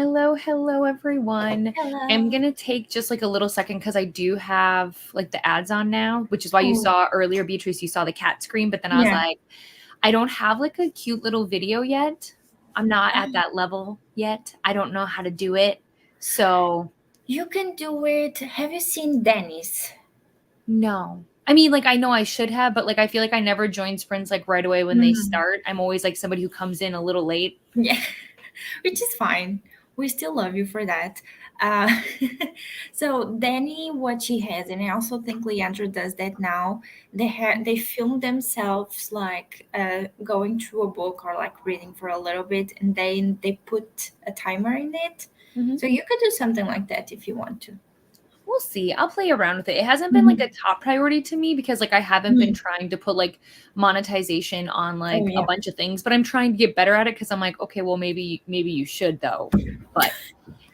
Hello, everyone. I'm Hello. going to take just like a little second because I do have like the ads on now, which is why you Oh. saw earlier, Beatrice, you saw the cat scream, but then I was like, I don't have like a cute little video yet. I'm not at that level yet. I don't know how to do it. So You can do it. Have you seen Dennis? no. I mean, like I know I should have, but like I feel like I never join sprints like right away when they start. I'm always like somebody who comes in a little late. Yeah, which is fine. We still love you for that. Uh, so Danny, what she has, and I also think Leandro does that now. They film themselves like going through a book or like reading for a little bit, and then they put a timer in it. Mm-hmm. So you could do something like that if you want to. We'll see. I'll play around with it. It hasn't been like a top priority to me because like I haven't been trying to put like monetization on like a bunch of things, but I'm trying to get better at it because I'm like, okay, well maybe you should though. But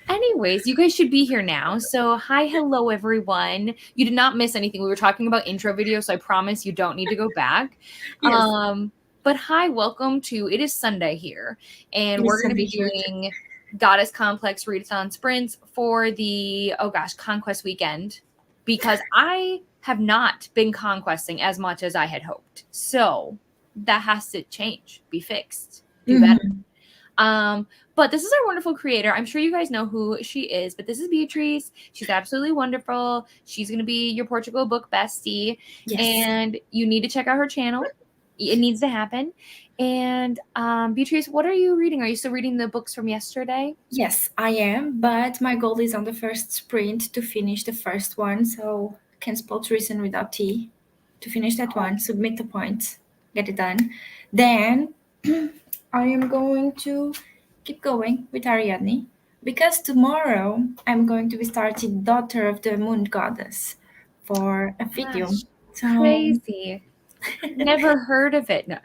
anyways, you guys should be here now. So hi, hello everyone. You did not miss anything. We were talking about intro video, so I promise you don't need to go back. Yes. But hi, welcome to It Is Sunday here, and we're going to be doing Goddess Complex Readathon sprints for the Conquest weekend because I have not been conquesting as much as I had hoped. So that has to change, be fixed, do better. But this is our wonderful creator. I'm sure you guys know who she is, but this is Beatrice. She's absolutely wonderful. She's going to be your Portugal book bestie. Yes. And you need to check out her channel. It needs to happen. And Beatrice, what are you reading? Are you still reading the books from yesterday? Yes, I am, but my goal is on the first sprint to finish the first one, so can spell treason without T. To finish that one, submit the points, get it done. Then I am going to keep going with Ariadne because tomorrow I'm going to be starting Daughter of the Moon Goddess for a video. So, crazy. Never heard of it. No.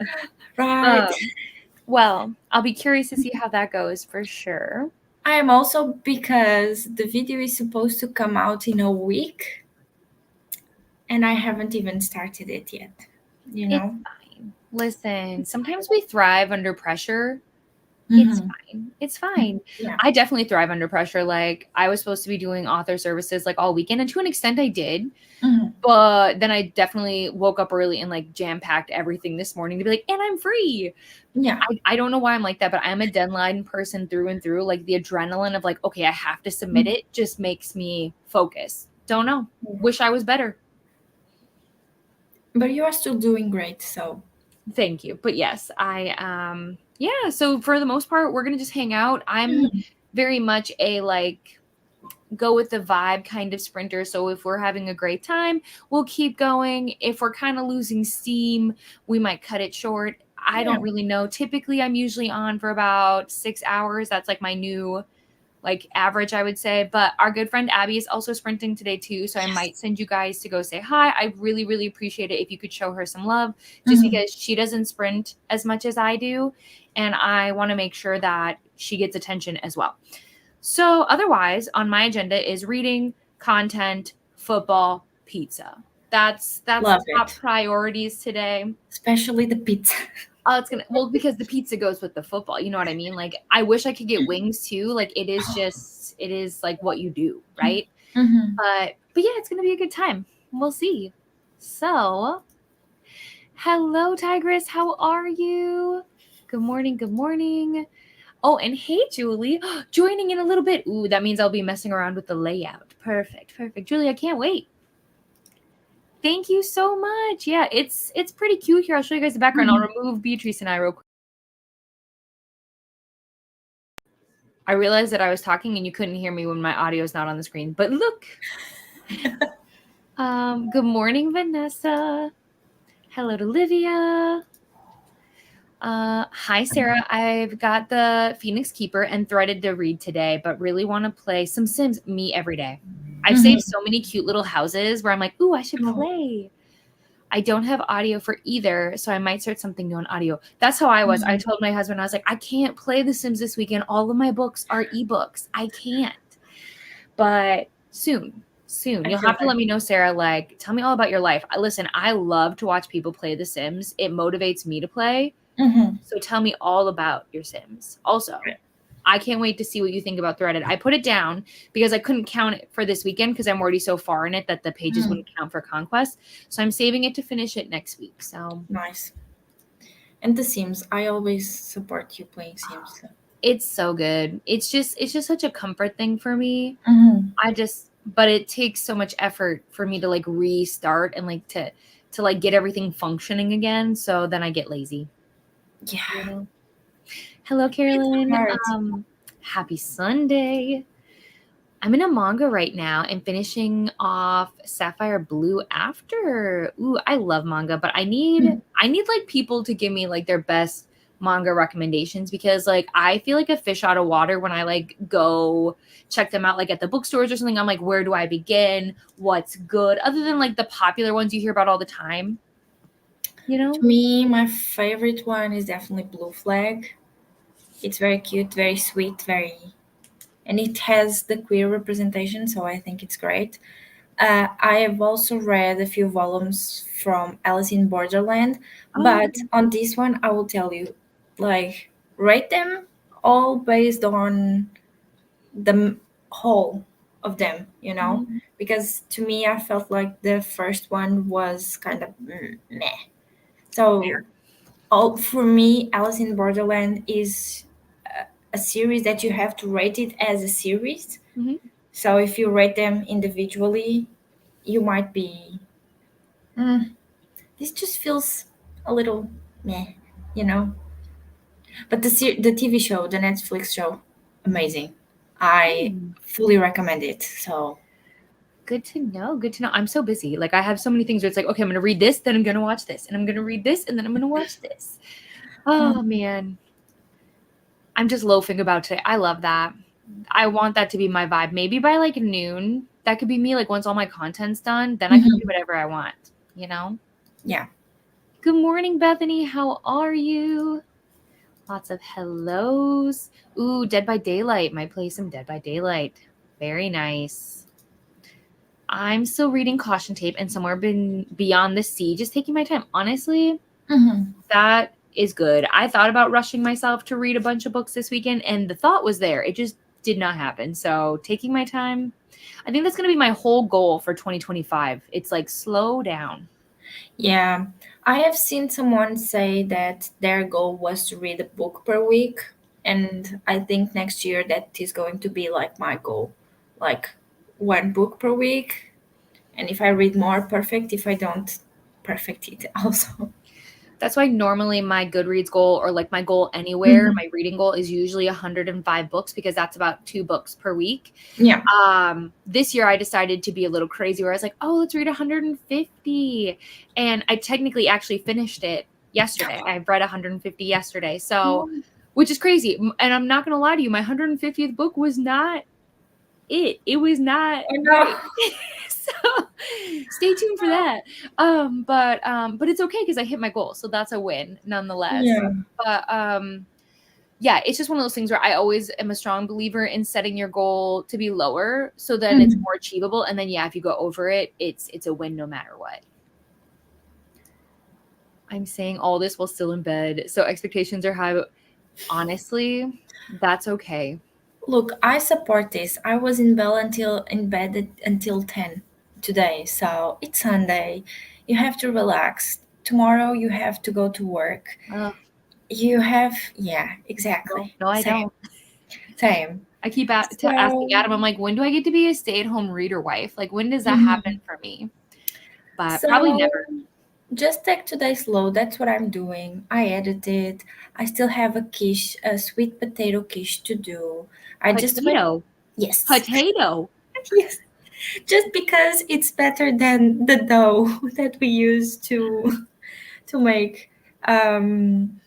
Right. Well, I'll be curious to see how that goes for sure. I am also because the video is supposed to come out in a week and I haven't even started it yet. You know? It's fine. Listen, sometimes we thrive under pressure. It's fine. Yeah. I definitely thrive under pressure. Like I was supposed to be doing author services like all weekend, and to an extent I did. But then I definitely woke up early and like jam-packed everything this morning to be like, and I'm free. Yeah. I don't know why I'm like that, but I'm a deadline person through and through. Like the adrenaline of like, okay, I have to submit it just makes me focus. Don't know. Wish I was better. But you are still doing great, so thank you. But yes, yeah, so for the most part, we're gonna just hang out. I'm very much a like go with the vibe kind of sprinter. So if we're having a great time, we'll keep going. If we're kind of losing steam, we might cut it short. I don't really know. Typically, I'm usually on for about 6 hours. That's like my new like average, I would say. But our good friend Abby is also sprinting today too. So I might send you guys to go say hi. I really, really appreciate it if you could show her some love just because she doesn't sprint as much as I do. And I want to make sure that she gets attention as well. So otherwise on my agenda is reading, content, football, pizza. That's top priorities today. Especially the pizza. Oh, because the pizza goes with the football. You know what I mean? Like, I wish I could get wings too. Like, it is like what you do, right? But yeah, it's gonna be a good time. We'll see. So, hello, Tigress. How are you? Good morning. Good morning. Oh, and hey, Julie, joining in a little bit. Ooh, that means I'll be messing around with the layout. Perfect. Julie, I can't wait. Thank you so much. Yeah, it's pretty cute here. I'll show you guys the background. I'll remove Beatrice and I real quick. I realized that I was talking and you couldn't hear me when my audio is not on the screen. But look. Good morning, Vanessa. Hello to Livia. Hi, Sarah. I've got the Phoenix Keeper and threaded to read today, but really want to play some Sims me every day. I've saved so many cute little houses where I'm like, ooh, I should play. I don't have audio for either, so I might start something new on audio. That's how I was. I told my husband, I was like, I can't play The Sims this weekend. All of my books are ebooks. I can't. But soon. You'll have to let me know, Sarah. Like, tell me all about your life. Listen, I love to watch people play The Sims. It motivates me to play. So tell me all about your Sims. Also, I can't wait to see what you think about Threaded. I put it down because I couldn't count it for this weekend because I'm already so far in it that the pages wouldn't count for Conquest. So I'm saving it to finish it next week. So Nice. And The Sims. I always support you playing Sims. So. it's so good. It's just such a comfort thing for me. But it takes so much effort for me to like restart and like to like get everything functioning again. So then I get lazy. Yeah. You know? Hello, Carolyn. Hard. Happy Sunday. I'm in a manga right now and finishing off Sapphire Blue After. Ooh, I love manga, but I need like people to give me like their best manga recommendations because like I feel like a fish out of water when I like go check them out like at the bookstores or something. I'm like, where do I begin? What's good? Other than like the popular ones you hear about all the time. You know? To me, my favorite one is definitely Blue Flag. It's very cute, very sweet, and it has the queer representation, so I think it's great. I have also read a few volumes from Alice in Borderland, but on this one, I will tell you, like, rate them all based on the whole of them, because to me, I felt like the first one was kind of meh. So, all for me, Alice in Borderland is a series that you have to rate it as a series. Mhm. So if you rate them individually, you might be, this just feels a little meh, you know. But the TV show, the Netflix show, amazing. I fully recommend it. So Good to know. Good to know. I'm so busy. Like I have so many things where it's like, okay, I'm going to read this, then I'm going to watch this, and I'm going to read this, and then I'm going to watch this. Oh man. I'm just loafing about today. I love that. I want that to be my vibe. Maybe by like noon, that could be me. Like once all my content's done, then I can do whatever I want, you know? yeah. Good morning, Bethany. How are you? Lots of hellos. Ooh, Dead by Daylight. Might play some Dead by Daylight. Very nice. I'm still reading Caution Tape and Somewhere Beyond the Sea. Just taking my time. Honestly, that is good. I thought about rushing myself to read a bunch of books this weekend, and the thought was there. It just did not happen. So taking my time, I think that's going to be my whole goal for 2025. It's like slow down. Yeah. I have seen someone say that their goal was to read a book per week. And I think next year that is going to be like my goal, like one book per week. And if I read more, perfect. If I don't, perfect it also. That's why normally my Goodreads goal or like my goal anywhere, my reading goal is usually 105 books because that's about 2 books per week. Yeah. This year I decided to be a little crazy where I was like, oh, let's read 150. And I technically actually finished it yesterday. I've read 150 yesterday. So, which is crazy. And I'm not going to lie to you, my 150th book was not it. It was not great. So stay tuned for that. But it's okay because I hit my goal. So that's a win nonetheless. Yeah. But yeah, it's just one of those things where I always am a strong believer in setting your goal to be lower so then it's more achievable. And then yeah, if you go over it, it's a win no matter what. I'm saying all this while still in bed. So expectations are high. But honestly, that's okay. Look, I support this. I was in bed until 10 today. So it's Sunday. You have to relax. Tomorrow you have to go to work. You have, yeah, exactly. No, I don't. Same. I keep asking Adam, I'm like, when do I get to be a stay-at-home reader wife? Like, when does that happen for me? But probably never. Just take today slow. That's what I'm doing. I edited. I still have a sweet potato quiche to do. I just went. Yes. Potato. Yes. Just because it's better than the dough that we use to make. I'm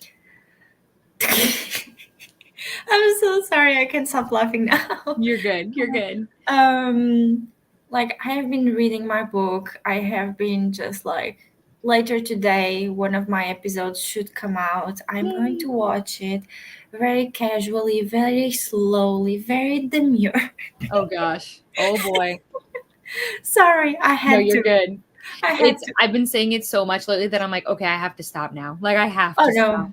so sorry. I can't stop laughing now. You're good. You're good. Like I have been reading my book. I have been just like later today, one of my episodes should come out. I'm going to watch it very casually, very slowly, very demure. Oh gosh. Oh boy. Sorry, I had to. No, you're good. I I've been saying it so much lately that I'm like, okay, I have to stop now. Like I have to stop.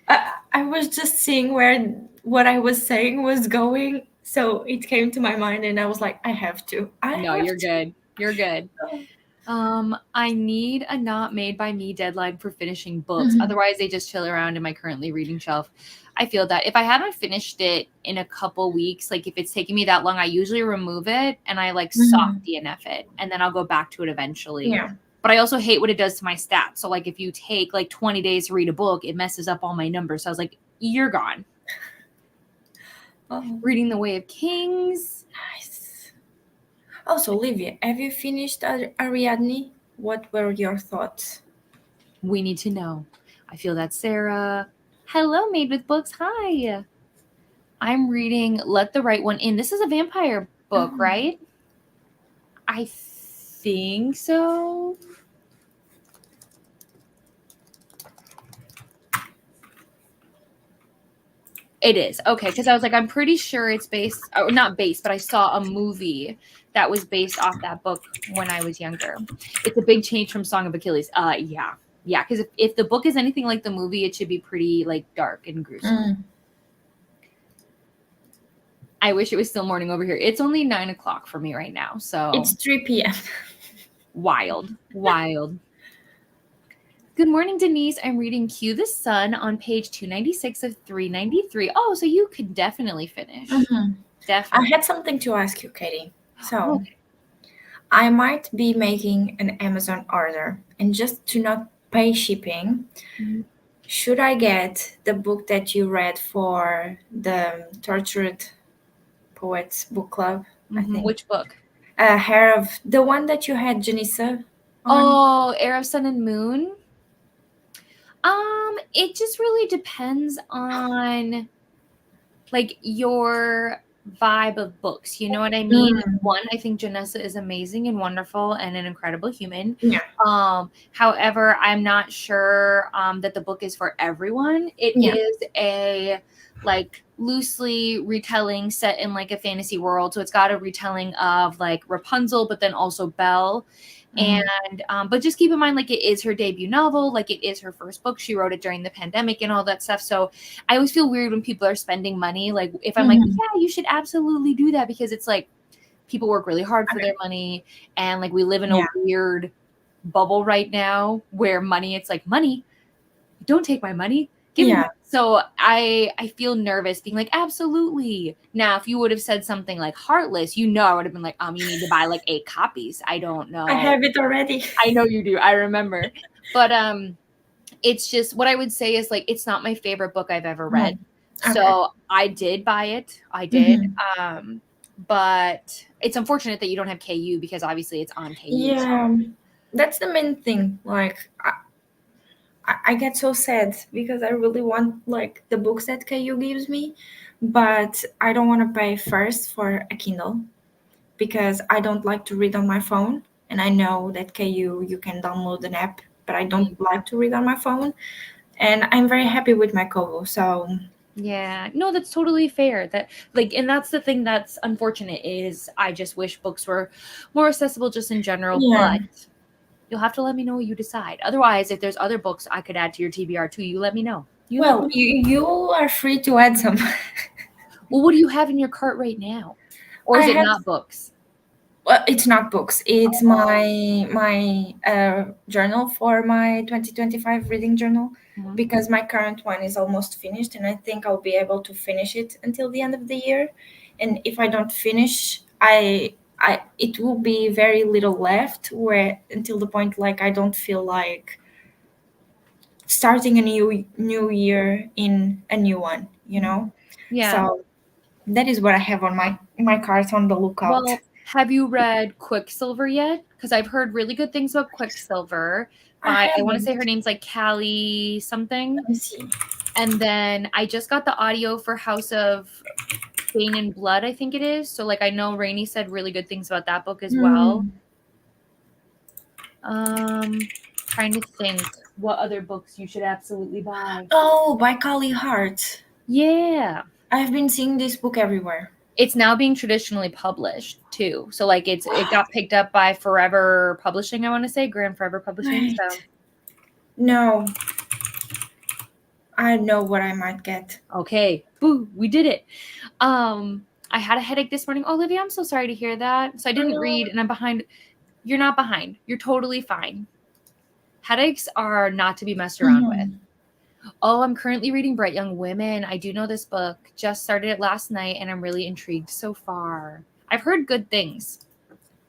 I I was just seeing where what I was saying was going. So it came to my mind and I was like, I have to. No, you're good. You're good. I need a not made by me deadline for finishing books. Mhm. Otherwise, they just chill around in my currently reading shelf. I feel that if I haven't finished it in a couple weeks, like if it's taking me that long, I usually remove it and I like soft DNF it, and then I'll go back to it eventually. Yeah. But I also hate what it does to my stats. So like if you take like 20 days to read a book, it messes up all my numbers. So I was like, you're gone. Oh, Reading The Way of Kings. nice. Also, Olivia, have you finished Ariadne? What were your thoughts? We need to know. I feel that Sarah. Hello, Made with Books. Hi. I'm reading Let the Right One In. This is a vampire book, right? I think so. It is. Okay, because I was like, I'm pretty sure it's based, or not based, but I saw a movie that was based off that book when I was younger. It's a big change from Song of Achilles. Yeah. Yeah, because if the book is anything like the movie, it should be pretty like dark and gruesome. I wish it was still morning over here. It's only 9 o'clock for me right now. So It's 3 p.m. Wild. Good morning, Denise. I'm reading Cue the Sun on page 296 of 393. Oh, so you could definitely finish. Definitely. I had something to ask you, Katie. So I might be making an Amazon order, and just to not pay shipping, should I get the book that you read for the Tortured Poets book club? I think. Which book? Hair of the one that you had Janissa on. Oh, Heir of Sun and Moon. It just really depends on like your vibe of books. You know what I mean? One, I think Janessa is amazing and wonderful and an incredible human. Yeah. However, I'm not sure that the book is for everyone. It is a like loosely retelling set in like a fantasy world. So it's got a retelling of like Rapunzel, but then also Belle. And but just keep in mind, like, it is her debut novel, like it is her first book. She wrote it during the pandemic and all that stuff. So I always feel weird when people are spending money. Like if I'm like, yeah, you should absolutely do that, because it's like people work really hard for their money, and like we live in a weird bubble right now where money, it's like, money, don't take my money. Give me money. So I feel nervous being like, absolutely. Now, if you would have said something like Heartless, you know, I would have been like, you need to buy like 8 copies. I don't know. I have it already. I know you do. I remember. But it's just, what I would say is like, it's not my favorite book I've ever read. So I did buy it. I did. But it's unfortunate that you don't have KU, because obviously it's on KU. Yeah, that's the main thing. Like, I get so sad because I really want like the books that KU gives me, but I don't want to pay first for a Kindle because I don't like to read on my phone. And I know that KU, you can download an app, but I don't like to read on my phone. And I'm very happy with my Kobo. So yeah, no, that's totally fair. That like, and that's the thing that's unfortunate, is I just wish books were more accessible just in general. Yeah. But you'll have to let me know what you decide. Otherwise, if there's other books I could add to your TBR too, you let me know. You are free to add some. Well, what do you have in your cart right now? Or is it not books? Well, it's not books. It's my journal for my 2025 reading journal, because my current one is almost finished, and I think I'll be able to finish it until the end of the year. And if I don't finish, it will be very little left, where until the point like I don't feel like starting a new year in a new one, you know? Yeah. So that is what I have on my cart on the lookout. Well, have you read Quicksilver yet? Because I've heard really good things about Quicksilver. I want to say her name's like Callie something. Let me see. And then I just got the audio for House of Bane and Blood, I think it is. So like, I know Rainey said really good things about that book as well. Trying to think what other books you should absolutely buy. Oh, by Callie Hart. Yeah. I've been seeing this book everywhere. It's now being traditionally published too. So like it got picked up by Forever Publishing, I want to say, Grand Forever Publishing. Right. So no. I know what I might get. Okay, boo, we did it. I had a headache this morning. Olivia, I'm so sorry to hear that. So I didn't read and I'm behind. You're not behind. You're totally fine. Headaches are not to be messed around with. Oh, I'm currently reading Bright Young Women. I do know this book. Just started it last night and I'm really intrigued so far. I've heard good things.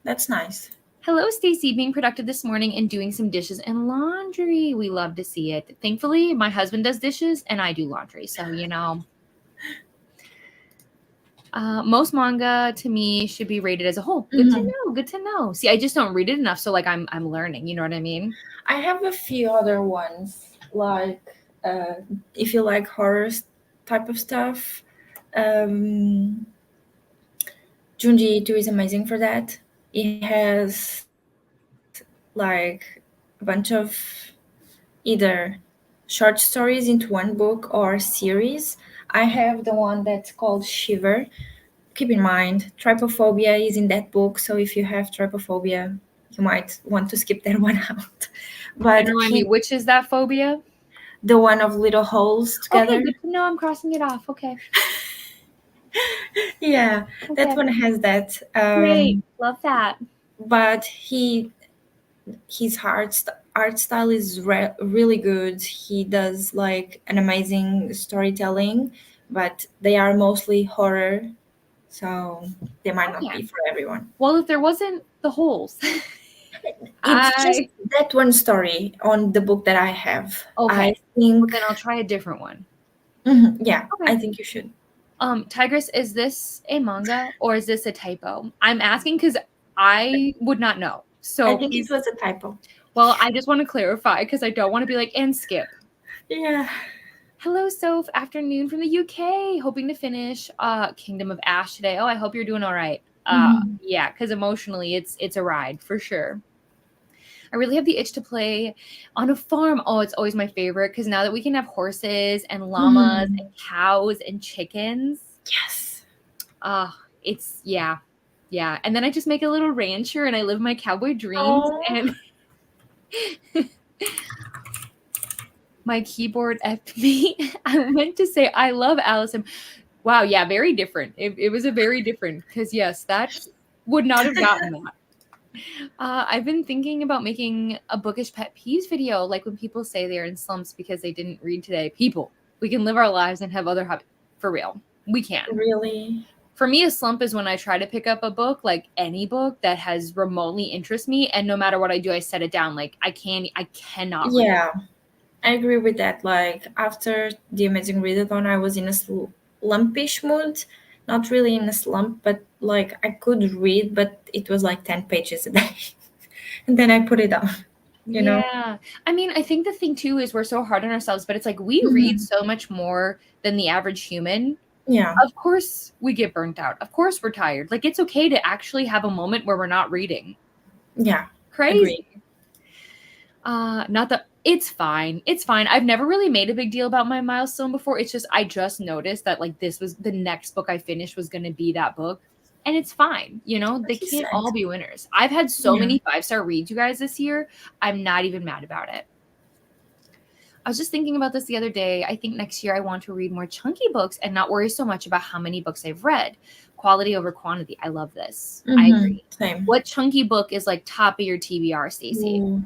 That's nice. Hello, Stacy. Being productive this morning and doing some dishes and laundry. We love to see it. Thankfully, my husband does dishes and I do laundry. So, most manga to me should be rated as a whole. Good to know. Good to know. See, I just don't read it enough. So like I'm learning, you know what I mean? I have a few other ones, like if you like horror type of stuff, Junji Ito is amazing for that. It has like a bunch of either short stories into one book or series. I have the one that's called Shiver. Keep in mind, trypophobia is in that book, so if you have trypophobia, you might want to skip that one out. But And remind me, which is that phobia? the one of little holes together. Okay, good to know. I'm crossing it off. Okay. Yeah, Okay. that one has that. Great. Love that. But his art style is really good. He does like an amazing storytelling, but they are mostly horror, so they might not be for everyone. Well, if there wasn't the holes. It's just that one story on the book that I have. Okay. I think Well, then I'll try a different one. Yeah, Okay. I think you should. Tigress, is this a manga or is this a typo? I'm asking because I would not know. So I think it was a typo. Well, I just want to clarify because I don't want to be like, and skip. Yeah. Hello, Soph. Afternoon from the UK. Hoping to finish Kingdom of Ash today. Oh, I hope you're doing all right. Yeah, because emotionally it's a ride for sure. I really have the itch to play on a farm. Oh, it's always my favorite because now that we can have horses and llamas and cows and chickens. Yes. It's yeah. And then I just make a little rancher and I live my cowboy dreams and my keyboard effed me. I meant to say I love Allison. Wow, yeah, very different. It was a very different because yes, that would not have gotten that. I've been thinking about making a bookish pet peeves video, like when people say they're in slumps because they didn't read today. People, we can live our lives and have other hobbies. For real, we can. Really? For me, a slump is when I try to pick up a book, like any book that has remotely interest me, and no matter what I do, I set it down. Like I cannot. Yeah, I agree with that. Like after the Amazing Readathon, I was in a slumpish mood. Not really in a slump, but like I could read, but it was like 10 pages a day. And then I put it down. You know? I mean, I think the thing too is we're so hard on ourselves, but it's like we read so much more than the average human. Yeah. Of course we get burnt out. Of course we're tired. Like it's okay to actually have a moment where we're not reading. Yeah. Crazy. Agree. Not that it's fine. It's fine. I've never really made a big deal about my milestone before. It's just I just noticed that like this was the next book I finished was going to be that book. And it's fine. You know, they can't all be winners. I've had so many 5-star reads, you guys, this year. I'm not even mad about it. I was just thinking about this the other day. I think next year I want to read more chunky books and not worry so much about how many books I've read. Quality over quantity. I love this. I agree. Same. What chunky book is like top of your TBR, Stacey?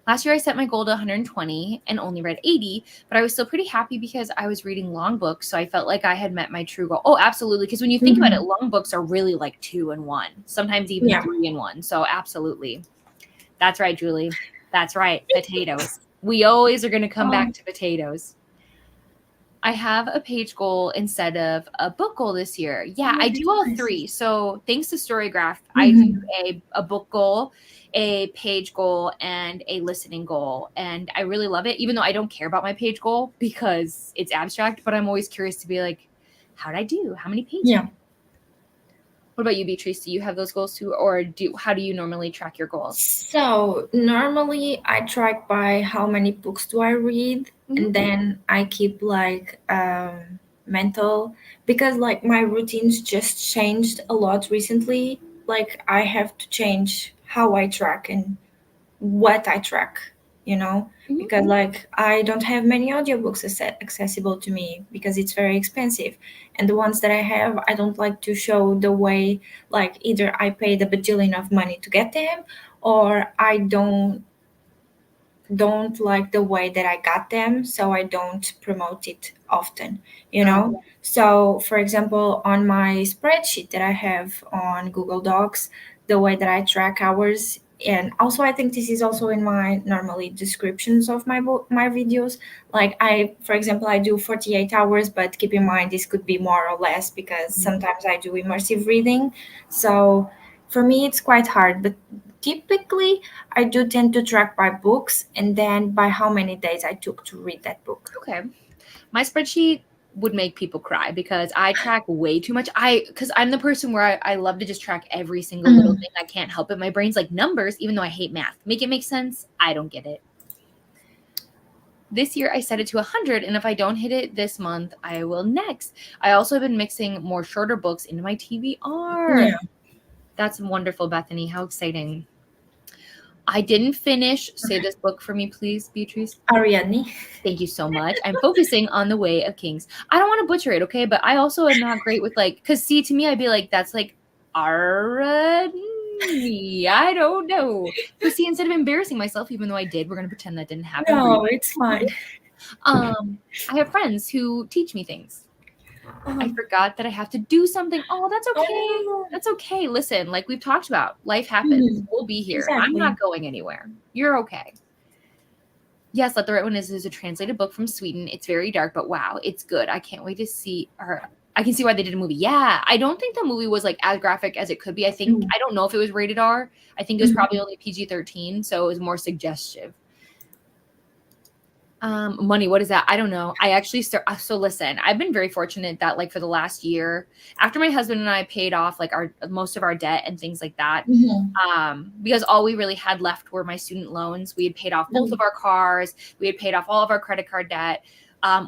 Last year I set my goal to 120 and only read 80, but I was still pretty happy because I was reading long books, so I felt like I had met my true goal. Oh, absolutely, because when you think about it, long books are really like 2 in 1, sometimes even 3 in 1. So absolutely. That's right, Julie. That's right. Potatoes. We always are going to come back to potatoes. I have a page goal instead of a book goal this year. Yeah, I do all 3. So thanks to Storygraph, I do a book goal, a page goal, and a listening goal. And I really love it, even though I don't care about my page goal because it's abstract, but I'm always curious to be like, how'd I do? How many pages? Yeah. What about you, Beatrice? Do you have those goals too? Or how do you normally track your goals? So normally I track by how many books do I read, and then I keep like mental, because like my routines just changed a lot recently. Like I have to change how I track and what I track. you know, Mhm. because like I don't have many audiobooks accessible to me because it's very expensive. And the ones that I have, I don't like to show the way, like either I paid a bajillion of money to get them, or I don't like the way that I got them, so I don't promote it often, you know? So, for example, on my spreadsheet that I have on Google Docs, the way that I track hours, and also I think this is also in my normally descriptions of my videos. Like I, for example, I do 48 hours, but keep in mind this could be more or less because sometimes I do immersive reading. So for me, it's quite hard, but typically I do tend to track by books and then by how many days I took to read that book. Okay. My spreadsheet would make people cry because I track way too much. Because I'm the person where I love to just track every single little Mhm. thing. I can't help it. My brain's like numbers, even though I hate math. Make it make sense. I don't get it. This year I set it to 100, and if I don't hit it this month, I will next. I also have been mixing more shorter books into my TBR. Yeah, That's wonderful, Bethany. How exciting. I didn't finish. Say this book for me, please, Beatrice. Ariadne. Thank you so much. I'm focusing on The Way of Kings. I don't want to butcher it, okay? But I also am not great with like, because see, to me, I'd be like, that's like Arani. I don't know. So see, instead of embarrassing myself, even though I did, we're gonna pretend that didn't happen. No, it's fine. I have friends who teach me things. I Oh, forgot that I have to do something. Oh, that's okay. oh, That's okay. Listen, like we've talked about, life happens. mhm. We'll be here. I'm Exactly. not going anywhere. You're okay. Yes, Let the Right One is a translated book from Sweden. It's very dark, but wow, it's good. I can't wait to see her. I can see why they did a movie. Yeah, I don't think the movie was like as graphic as it could be. I don't know if it was rated R. I think it was probably only PG-13, so it was more suggestive. Money, what is that? I don't know. I actually so listen, I've been very fortunate that like for the last year, after my husband and I paid off like our most of our debt and things like that, Mhm. because all we really had left were my student loans. We had paid off both of our cars, we had paid off all of our credit card debt.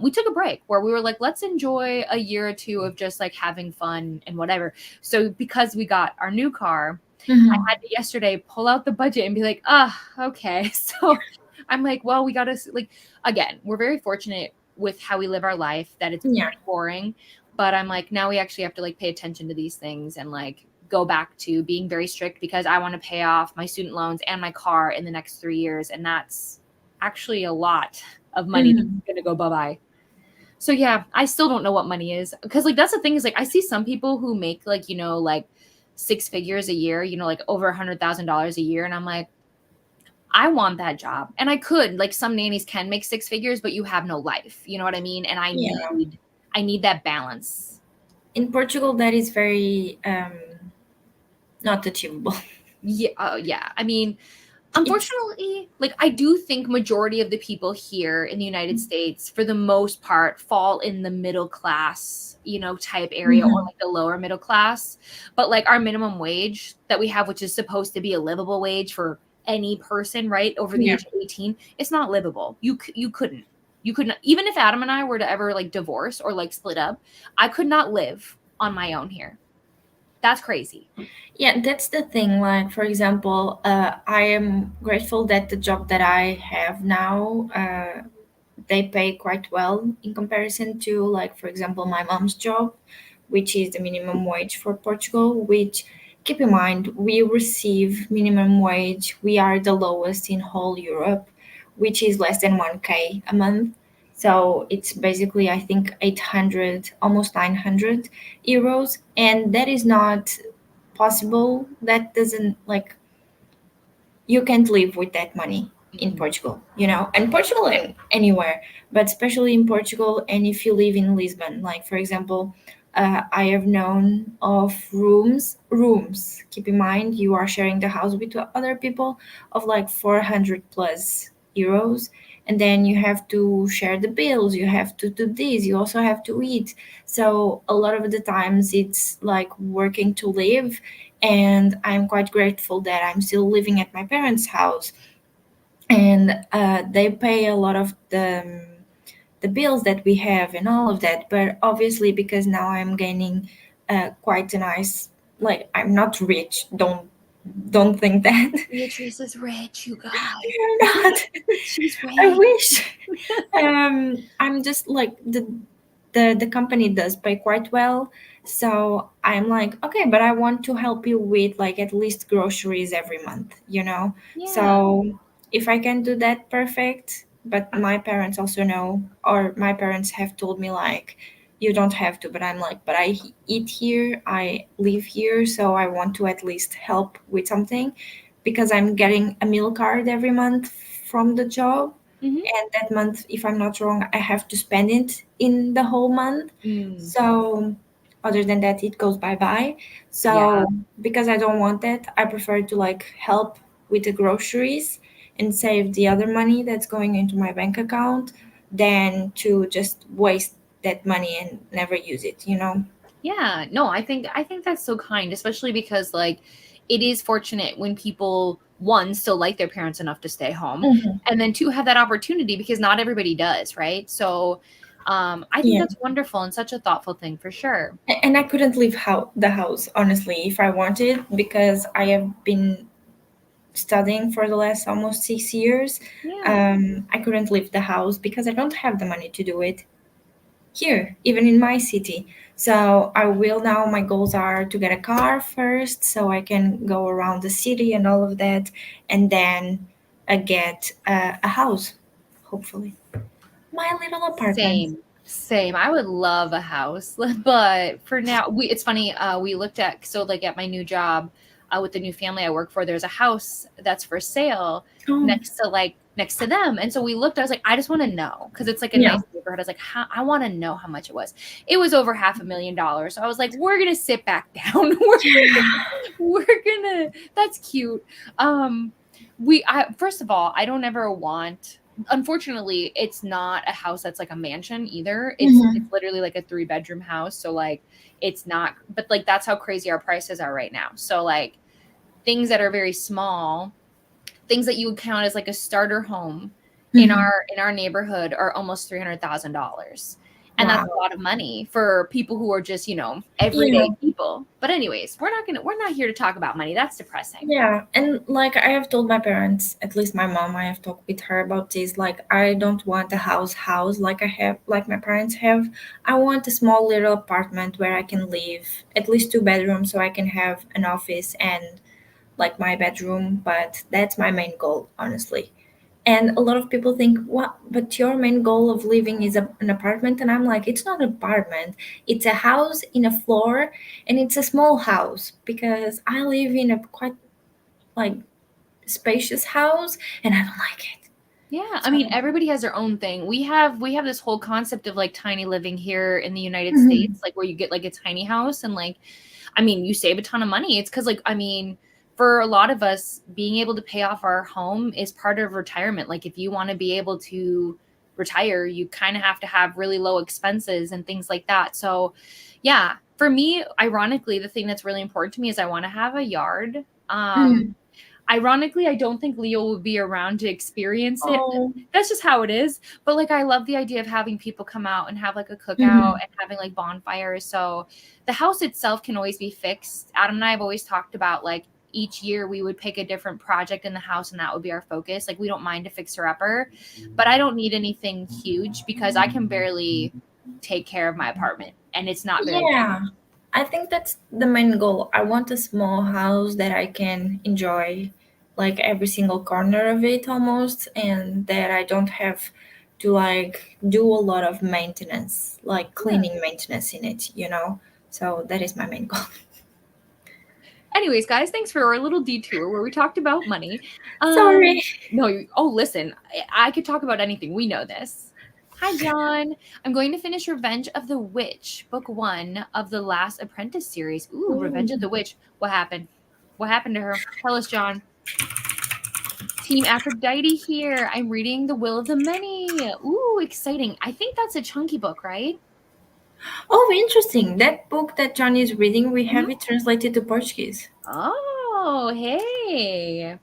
We took a break where we were like, let's enjoy a year or two of just like having fun and whatever. So because we got our new car, I Mhm. had to yesterday pull out the budget and be like, okay. So I'm like, well, we got to like, again, we're very fortunate with how we live our life that it's Yeah. pretty boring. But I'm like, now we actually have to like pay attention to these things and like go back to being very strict because I want to pay off my student loans and my car in the next 3 years. And that's actually a lot of money that's Mhm. going to go bye bye. So yeah, I still don't know what money is because like that's the thing is like I see some people who make like like 6 figures a year, like over $100,000 a year, and I'm like, I want that job, and I could like some nannies can make 6 figures, but you have no life. You know what I mean? And Yeah. I need that balance. In Portugal, that is very not achievable. Yeah, yeah. I mean, It's unfortunately, like I do think majority of the people here in the United States, for the most part, fall in the middle class, type area or Mhm. like the lower middle class. But like our minimum wage that we have, which is supposed to be a livable wage for any person, right, over the Yeah. age of 18, it's not livable. You couldn't. You couldn't, even if Adam and I were to ever like divorce or like split up, I could not live on my own here. That's crazy. Yeah, that's the thing. Like, for example, I am grateful that the job that I have now, they pay quite well in comparison to, like, for example, my mom's job, which is the minimum wage for Portugal. Which, keep in mind, we receive minimum wage. We are the lowest in whole Europe, which is less than 1K a month. So it's basically, I think, 800, almost 900 euros. And that is not possible. That doesn't, like, you can't live with that money in Mm-mm. Portugal, and Portugal and anywhere, but especially in Portugal. And if you live in Lisbon, like, for example, I have known of rooms. Keep in mind, you are sharing the house with other people, of like 400 plus euros. And then you have to share the bills, you have to do this, you also have to eat. So a lot of the times it's like working to live. And I'm quite grateful that I'm still living at my parents' house, and they pay a lot of the bills that we have and all of that. But obviously, because now I'm gaining quite a nice, like, I'm not rich. don't think that. Beatrice is rich, you guys. I'm not. She's I rich. wish. I'm just like the company does pay quite well, so I'm like, okay, but I want to help you with like at least groceries every month, you know. Yeah. So if I can do that, perfect. But my parents also know, or my parents have told me like, you don't have to. But I'm like, but I eat here, I live here, so I want to at least help with something, because I'm getting a meal card every month from the job, Hmm. and that month, if I'm not wrong, I have to spend it in the whole month. Mm, So other than that, it goes bye bye. yeah. So because I don't want that, I prefer to like help with the groceries and save the other money that's going into my bank account than to just waste that money and never use it, you know. Yeah, no, I think that's so kind, especially because like it is fortunate when people one still like their parents enough to stay home, Mhm. and then two have that opportunity because not everybody does, right? So I think Yeah. that's wonderful and such a thoughtful thing for sure. And I couldn't leave the house honestly if I wanted, because I have been studying for the last almost 6 years. Yeah. I couldn't leave the house because I don't have the money to do it here, even in my city. So I will now. My goals are to get a car first, so I can go around the city and all of that, and then get a house, hopefully. My little apartment. Same. Same. I would love a house, but for now, it's funny. We looked at so like at my new job, with the new family I work for. There's a house that's for sale Oh, next to them, and so we looked. I was like, I just want to know because it's like a yeah. nice neighborhood. I was like, I want to know how much it was. It was over $500,000. So I was like, we're gonna sit back down. We're gonna. That's cute. Um, I first of all, I don't ever want, unfortunately, it's not a house that's like a mansion either. It's Mhm. literally like a 3-bedroom house. So like it's not, but like that's how crazy our prices are right now. So like things that are very small, things that you would count as like a starter home Mhm. in our neighborhood are almost $300,000. And that's a Wow. lot of money for people who are just, Yeah. everyday people. But anyways, we're not here to talk about money. That's depressing. Yeah, and like I have told my parents, at least my mom, I have talked with her about this. Like, I don't want a house like I have, like my parents have. I want a small little apartment where I can live, at least 2 bedrooms, so I can have an office and like my bedroom. But that's my main goal, honestly. And a lot of people think, what? But your main goal of living is an apartment, and I'm like, it's not an apartment. It's a house in a floor, and it's a small house because I live in a quite like spacious house and I don't like it. Yeah, I So mean everybody has their own thing. We have this whole concept of like tiny living here in the United mhm. States, like where you get like a tiny house and like I mean, you save a ton of money. It's cuz like I mean, for a lot of us being able to pay off our home is part of retirement. Like if you want to be able to retire, you kind of have to have really low expenses and things like that. So, yeah, for me, ironically, the thing that's really important to me is I want to have a yard. Mhm. Ironically, I don't think Leo will be around to experience it. Oh. That's just how it is. But like, I love the idea of having people come out and have like a cookout Mhm. and having like bonfires. So the house itself can always be fixed. Adam and I have always talked about like each year we would pick a different project in the house and that would be our focus. Like, we don't mind a fixer upper, but I don't need anything huge because I can barely take care of my apartment and it's not very big. Yeah. I think that's the main goal. I want a small house that I can enjoy like every single corner of it almost, and that I don't have to like do a lot of maintenance, like Yeah. cleaning maintenance in it, you know? So that is my main goal. Anyways, guys, thanks for our little detour where we talked about money. Sorry. No, listen, I could talk about anything. We know this. Hi, John. I'm going to finish Revenge of the Witch, book 1 of the Last Apprentice series. Ooh, Revenge of Ooh. the Witch. What happened? What happened to her? Tell us, John. Team Aphrodite here. I'm reading The Will of the Many. Ooh, exciting. I think that's a chunky book, right? Oh, interesting. That book that John is reading, we have Mhm. it translated to Portuguese. Oh, hey.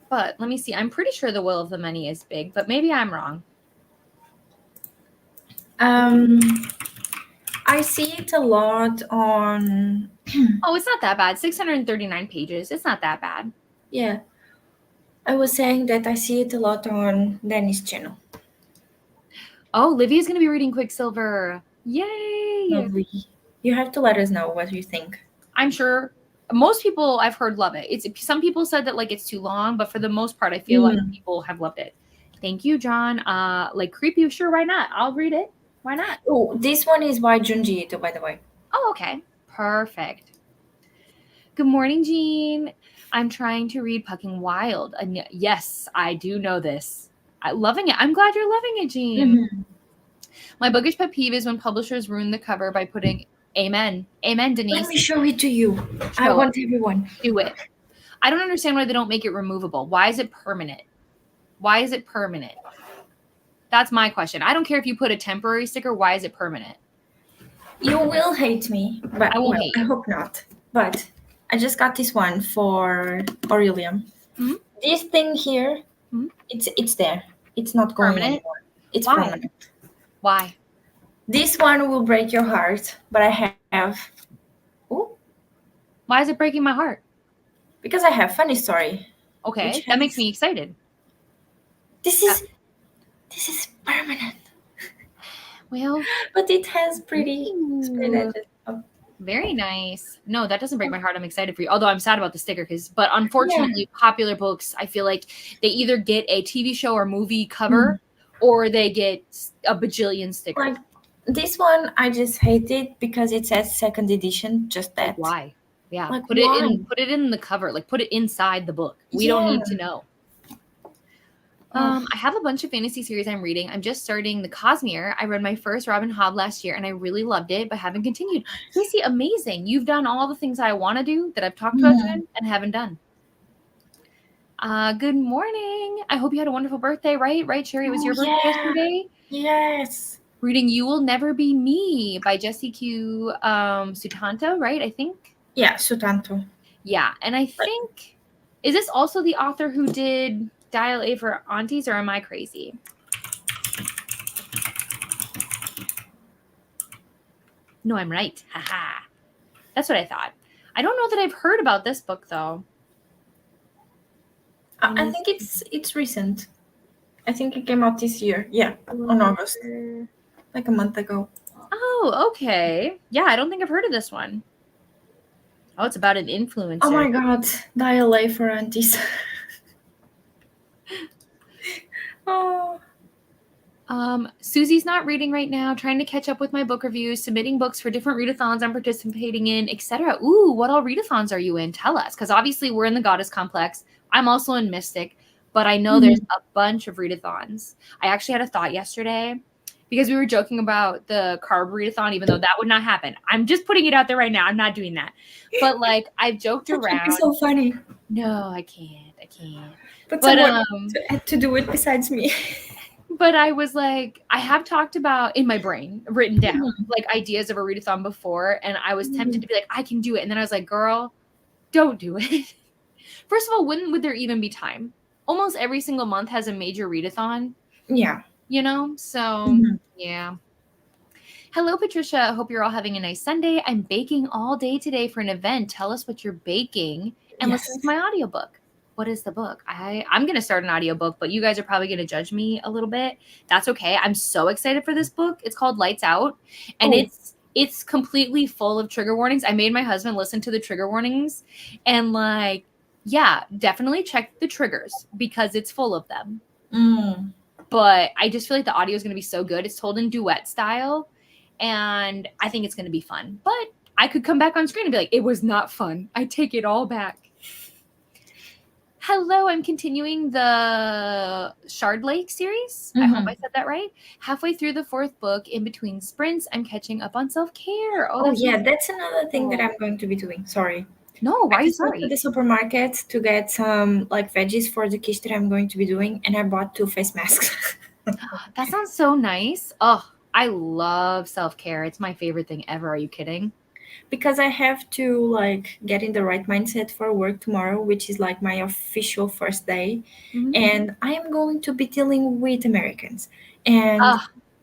But let me see. I'm pretty sure The Will of the Many is big, but maybe I'm wrong. Um, I see it a lot on. Oh, it's not that bad. 639 pages. It's not that bad. Yeah, I was saying that I see it a lot on Danny's channel. Oh, Livy's going to be reading Quicksilver. Yay! Lovely. You have to let us know what you think. I'm sure most people I've heard love it. It's some people said that like it's too long, but for the most part, I feel like people have loved it. Thank you, John. Like creepy, sure, why not? I'll read it. Why not? Oh, this one is by Junji Ito, by the way. Oh, okay. Perfect. Good morning, Jean. I'm trying to read Pucking Wild. And yes, I do know this. I'm loving it. I'm glad you're loving it, Jean. My bookish pet peeve is when publishers ruin the cover by putting Amen. Amen, Denise. Let me show it to you. I want everyone. Do it. I don't understand why they don't make it removable. Why is it permanent? Why is it permanent? That's my question. I don't care if you put a temporary sticker. Why is it permanent? You will hate me, but I won't hate you. I hope not. But I just got this one for Aurelium. Mm-hmm. This thing here, it's there. It's not going Permanent? anymore. It's Why? permanent. Why? This one will break your heart, but I have. Oh, Why is it breaking my heart? because I have funny story. Okay, that makes me excited. This is permanent. Well, but it has pretty edges. Oh. Very nice. No, that doesn't break my heart. I'm excited for you. Although I'm sad about the sticker, but unfortunately, popular books, I feel like they either get a TV show or movie cover, or they get a bajillion stickers. Like this one, I just hate it because it says second edition. Just that. Like, why? Yeah, like, put it in the cover. Like, put it inside the book. We don't need to know. I have a bunch of fantasy series I'm reading. I'm just starting the Cosmere. I read my first Robin Hobb last year, and I really loved it, but haven't continued. Casey, amazing. You've done all the things I want to do that I've talked about doing and haven't done. Good morning. I hope you had a wonderful birthday, right? Right, Sherry? It was your birthday yesterday? Yes. Reading You Will Never Be Me by Jessie Q. Sutanto, right? I think. Yeah, Sutanto. Yeah, and I think, is this also the author who did Dial A for Aunties, or am I crazy? No, I'm right. Haha. That's what I thought. I don't know that I've heard about this book, though. I think it's recent. I think it came out this year. Yeah, on August. Like a month ago. Oh, okay. Yeah, I don't think I've heard of this one. Oh, it's about an influencer. Oh my god, Dial A for Aunties. Oh. Susie's not reading right now, trying to catch up with my book reviews, submitting books for different readathons I'm participating in, etc. Ooh, what all readathons are you in? Tell us, because obviously we're in the Goddess Complex. I'm also in Mystic, but I know there's a bunch of readathons. I actually had a thought yesterday, because we were joking about the carb readathon, even though that would not happen. I'm just putting it out there right now. I'm not doing that. But like, I've joked around. It's so funny. No, I can't. But someone to do it besides me. But I was like, I have talked about in my brain, written down, like ideas of a readathon before, and I was tempted to be like, I can do it. And then I was like, girl, don't do it. First of all, when would there even be time? Almost every single month has a major readathon. Yeah. You know? So, yeah. Hello, Patricia. Hope you're all having a nice Sunday. I'm baking all day today for an event. Tell us what you're baking and listen to my audiobook. What is the book? I'm going to start an audiobook, but you guys are probably going to judge me a little bit. That's okay. I'm so excited for this book. It's called Lights Out, and it's completely full of trigger warnings. I made my husband listen to the trigger warnings, and like, yeah, definitely check the triggers because it's full of them. But I just feel like the audio is going to be so good. It's told in duet style, and I think it's going to be fun. But I could come back on screen and be like, it was not fun. I take it all back. Hello, I'm continuing the Shard Lake series. I hope I said that right. Halfway through the 4th book, in between sprints, I'm catching up on self-care. That's another thing that I'm going to be doing. Sorry. No, why are you sorry? I went to the supermarket to get some like veggies for the quiche that I'm going to be doing, and I bought 2 face masks. That sounds so nice. Oh, I love self-care. It's my favorite thing ever. Are you kidding? Because I have to like get in the right mindset for work tomorrow, which is like my official first day. And I am going to be dealing with Americans. And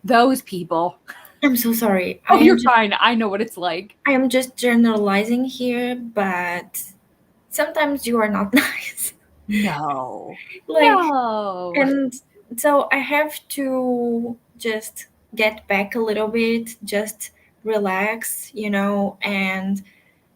those people. I'm so sorry. Oh, you're fine. I know what it's like. I am just generalizing here, but sometimes you are not nice. No. Like, No. and so I have to just get back a little bit, just relax, and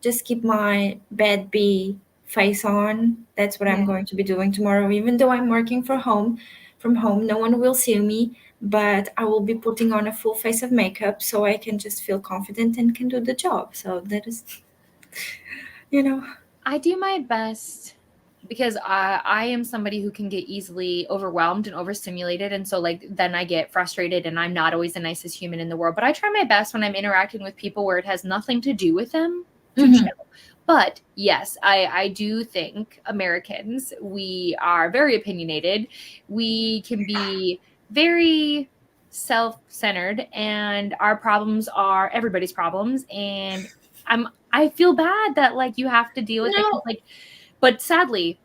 just keep my bad B face on. That's what I'm Yeah. going to be doing tomorrow. Even though I'm working from home, no one will see me, but I will be putting on a full face of makeup so I can just feel confident and can do the job. So that is, you know. I do my best because I am somebody who can get easily overwhelmed and overstimulated. And so, like, then I get frustrated and I'm not always the nicest human in the world. But I try my best when I'm interacting with people where it has nothing to do with them to Mhm. chill. But yes, I do think Americans, we are very opinionated. We can be very self-centered, and our problems are everybody's problems. And I feel bad that like you have to deal with it, 'cause, No, like, but sadly,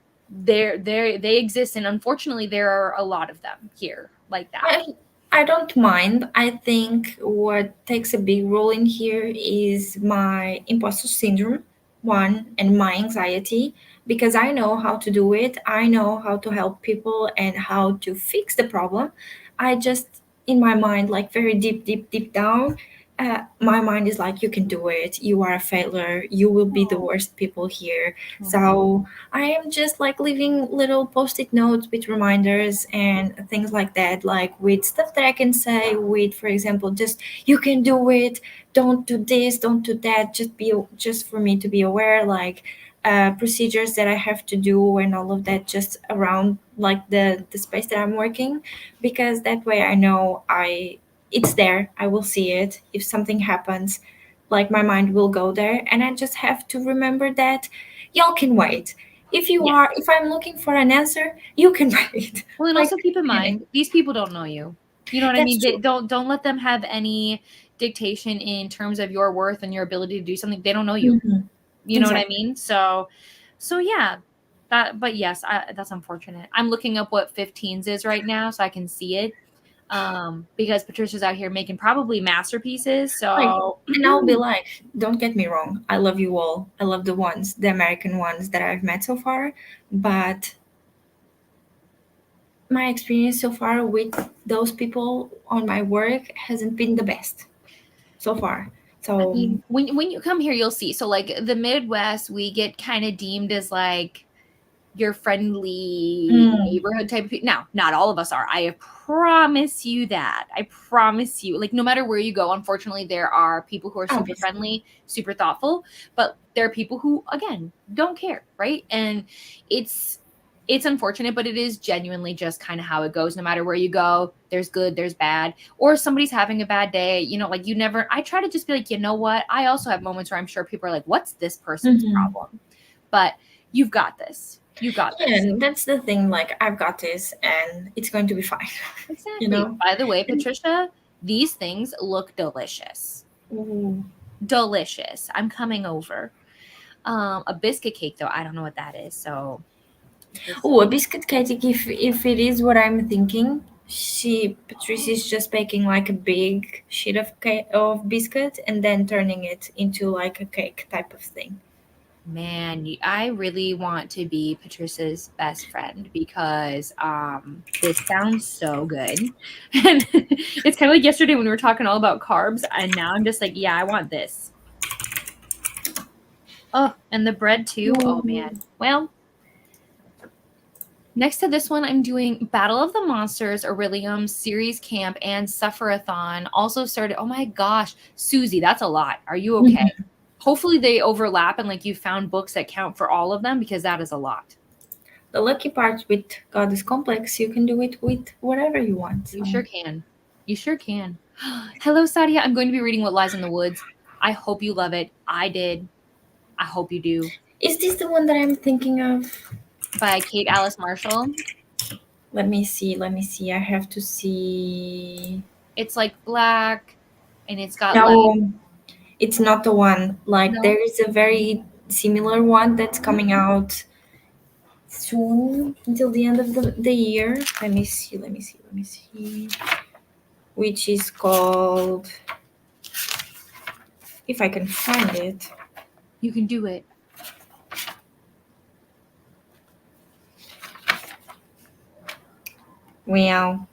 they exist, and unfortunately, there are a lot of them here like that. I I don't mind. I think what takes a big role in here is my imposter syndrome, one, and my anxiety, because I know how to do it. I know how to help people and how to fix the problem. I just, in my mind, like very deep, deep, deep down, my mind is like, you can do it. You are a failure. You will be the Oh, worst people here. oh, So I am just like leaving little post-it notes with reminders and things like that, like with stuff that I can say with, for example, just you can do it. Don't do this. Don't do that. Just for me to be aware, like procedures that I have to do and all of that, just around like the space that I'm working, because that way I know it's there. I will see it if something happens. Like my mind will go there, and I just have to remember that y'all can wait. yes. If I'm looking for an answer, you can wait. Well, and Like, also keep in panic. mind, these people don't know you. You know what I That's mean? They, true. don't let them have any dictation in terms of your worth and your ability to do something. They don't know you. Hmm. You know what I Exactly. mean? So yeah, that. But yes, that's unfortunate. I'm looking up what 15s is right now so I can see it. Because Patricia's out here making probably masterpieces. Like, So and I'll be like, don't get me wrong. I love you all. I love the American ones that I've met so far. But my experience so far with those people on my work hasn't been the best so far. I So, mean, when you come here, you'll see. So like the Midwest, we get kind of deemed as like your friendly mm, neighborhood type of people. Now, not all of us are. I promise you that. I promise you. Like no matter where you go, unfortunately, there are people who are super obviously. friendly, super thoughtful, but there are people who again don't care, right? And it's it's unfortunate, but it is genuinely just kind of how it goes. No matter where you go, there's good, there's bad, or somebody's having a bad day. Like you never. I try to just be like, you know what? I also have moments where I'm sure people are like, "What's this person's Hmm. problem?" But you've got this. You got this. And that's the thing. Like, I've got this, and it's going to be fine. you Exactly. know. By the way, Patricia, these things look delicious. Ooh. Delicious. I'm coming over. A biscuit cake though, I don't know what that is. So this Oh, a biscuit cake. If it is what I'm thinking, Patricia's just baking like a big sheet of cake of biscuit and then turning it into like a cake type of thing. man, I really want to be Patricia's best friend because this sounds so good. And it's kind of like yesterday when we were talking all about carbs, and now I'm just like, yeah, I want this. Oh, and the bread too. Oh Ooh. man. Well, next to this one, I'm doing Battle of the Monsters, Aurelium, Series Camp, and Sufferathon. Also started, oh my gosh, Susie, that's a lot. Are you okay? Mhm. Hopefully they overlap and like you found books that count for all of them because that is a lot. The lucky part with Goddess Complex, you can do it with whatever you want. You So. sure can. You sure can. Hello, Sadia. I'm going to be reading What Lies in the Woods. I hope you love it. I did. I hope you do. Is this the one that I'm thinking of? By Kate Alice Marshall. Let me see. Let me see. I have to see. It's like black and it's got like, No, it's not the one. Like, no. there is a very similar one that's coming out soon until the end of the year. Let me see. Let me see. Let me see. Which is called. If I can find it. You can do it. Well,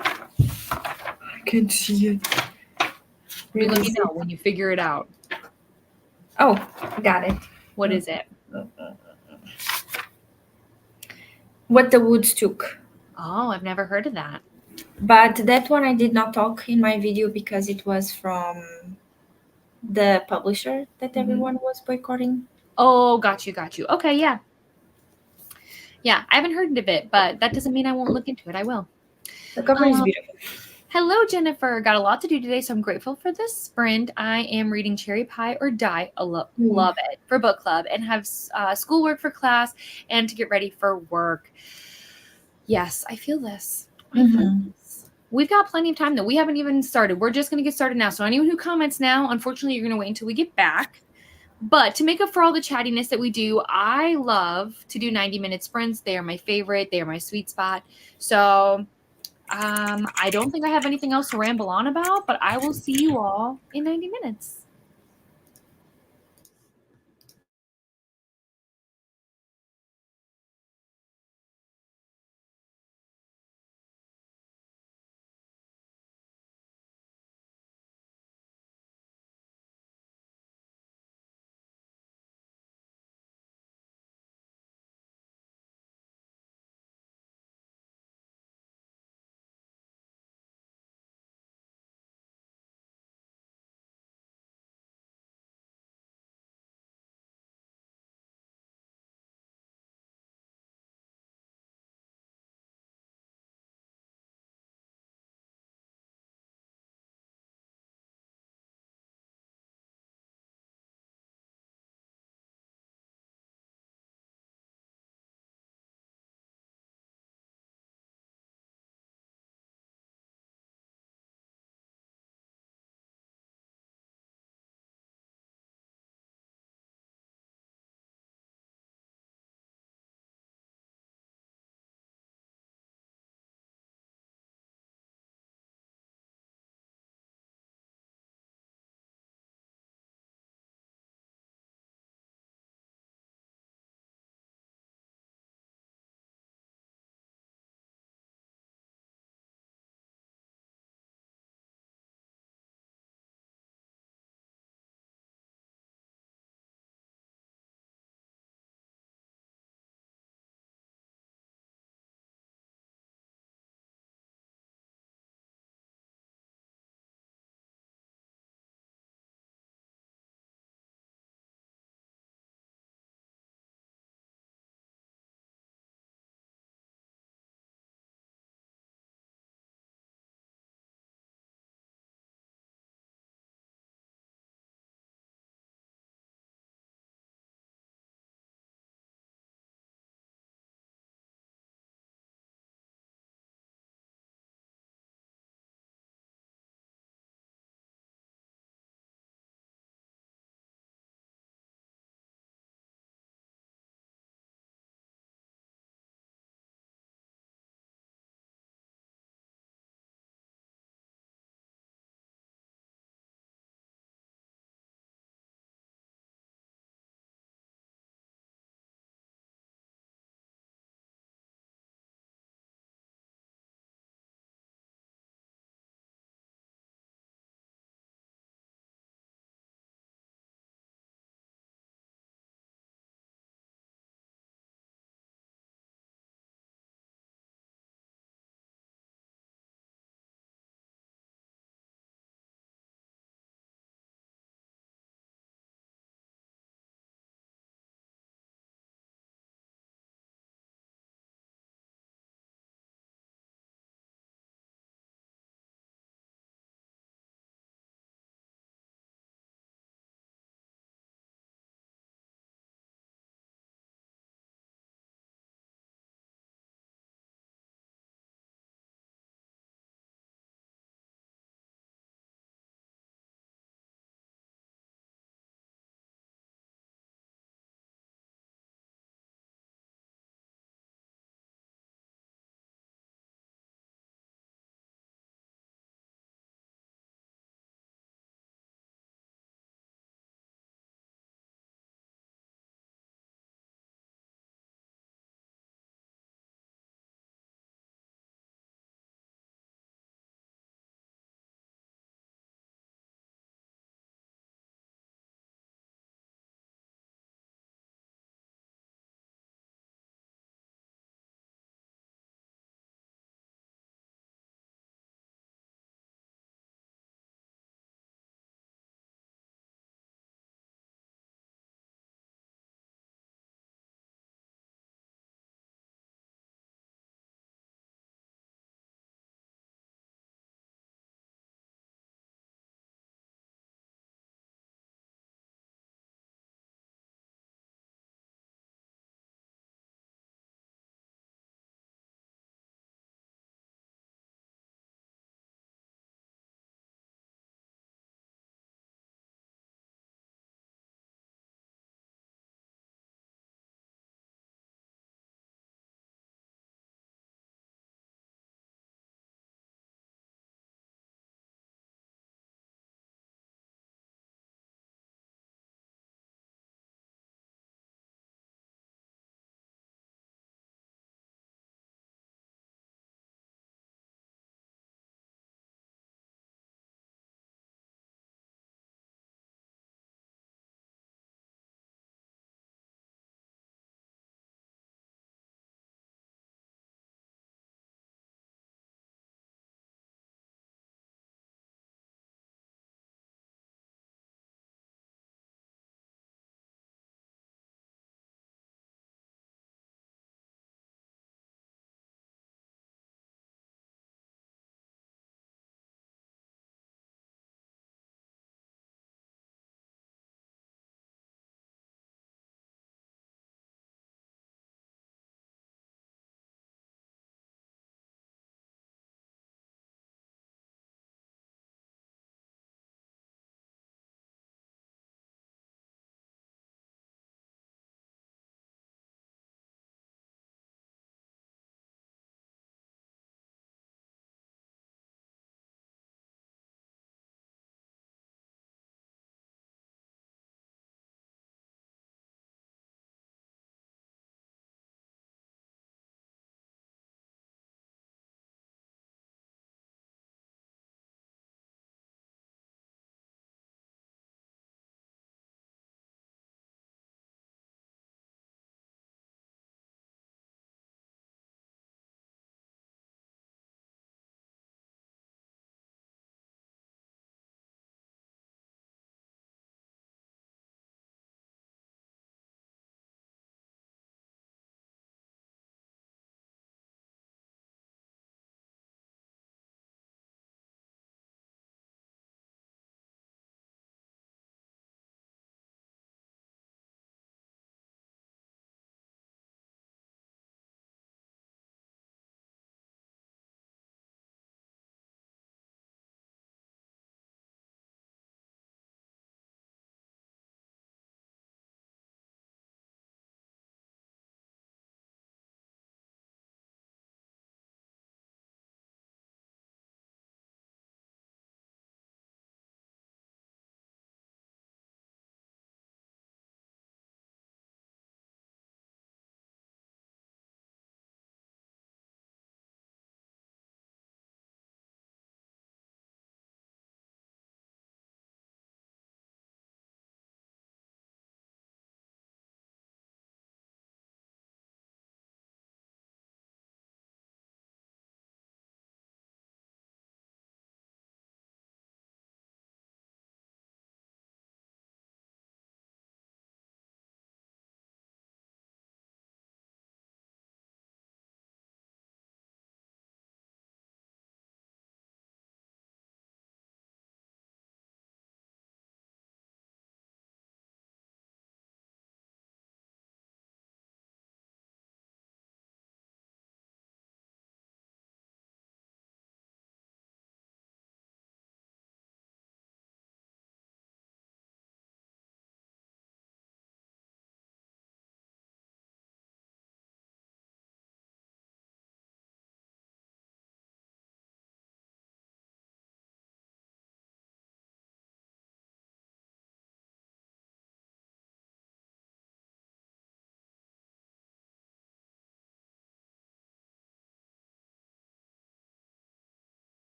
I can't see it. You let me know when you figure it out. Oh, got it. What is it? What the Woods Took. Oh, I've never heard of that. But that one I did not talk in my video because it was from the publisher that everyone was boycotting. Oh, got you. Okay, yeah. Yeah, I haven't heard of it, but that doesn't mean I won't look into it. I will. The cover is beautiful. Hello, Jennifer. Got a lot to do today, so I'm grateful for this sprint. I am reading Cherry Pie or Die. I love it for book club and have schoolwork for class and to get ready for work. Yes, I feel this. We've got plenty of time, though. We haven't even started. We're just going to get started now. So anyone who comments now, unfortunately, you're going to wait until we get back. But to make up for all the chattiness that we do, I love to do 90-minute sprints. They are my favorite. They are my sweet spot. So I don't think I have anything else to ramble on about, but I will see you all in 90 minutes.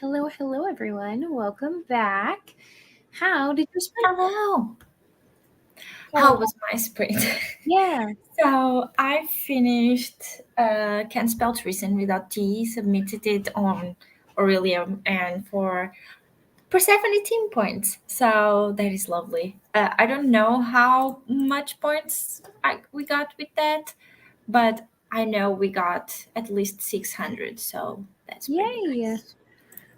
Hello, hello, everyone. Welcome back. How did your sprint Hello. How go? was my sprint? Yeah. So I finished Can Spell Treason without T, submitted it on Aurelium, and for Persephone team points. So that is lovely. I don't know how much points we got with that, but I know we got at least 600. So that's pretty Yay. nice.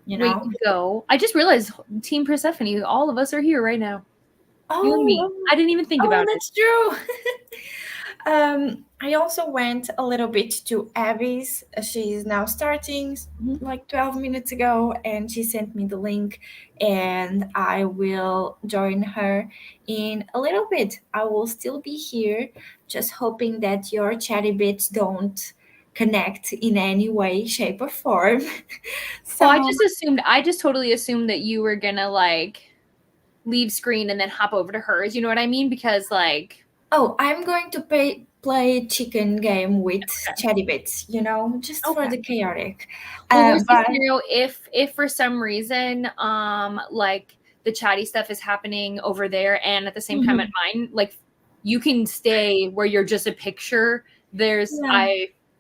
You Way know? to go. I just realized Team Persephone, all of us are here right now. You and me. Oh, I didn't even think oh, about it. that's true. I also went a little bit to Abby's. She's now starting Mhm. like 12 minutes ago, and she sent me the link, and I will join her in a little bit. I will still be here, just hoping that your chatty bits don't connect in any way, shape, or form. Oh, So, I just totally assumed that you were gonna leave screen and then hop over to hers. You know what I mean? Because oh, I'm going to play chicken game with okay. chatty bits, just for Okay. the chaotic. Well, worst case But scenario, if for some reason, the chatty stuff is happening over there and at the same time at mhm, mine, you can stay where you're just a picture. yeah.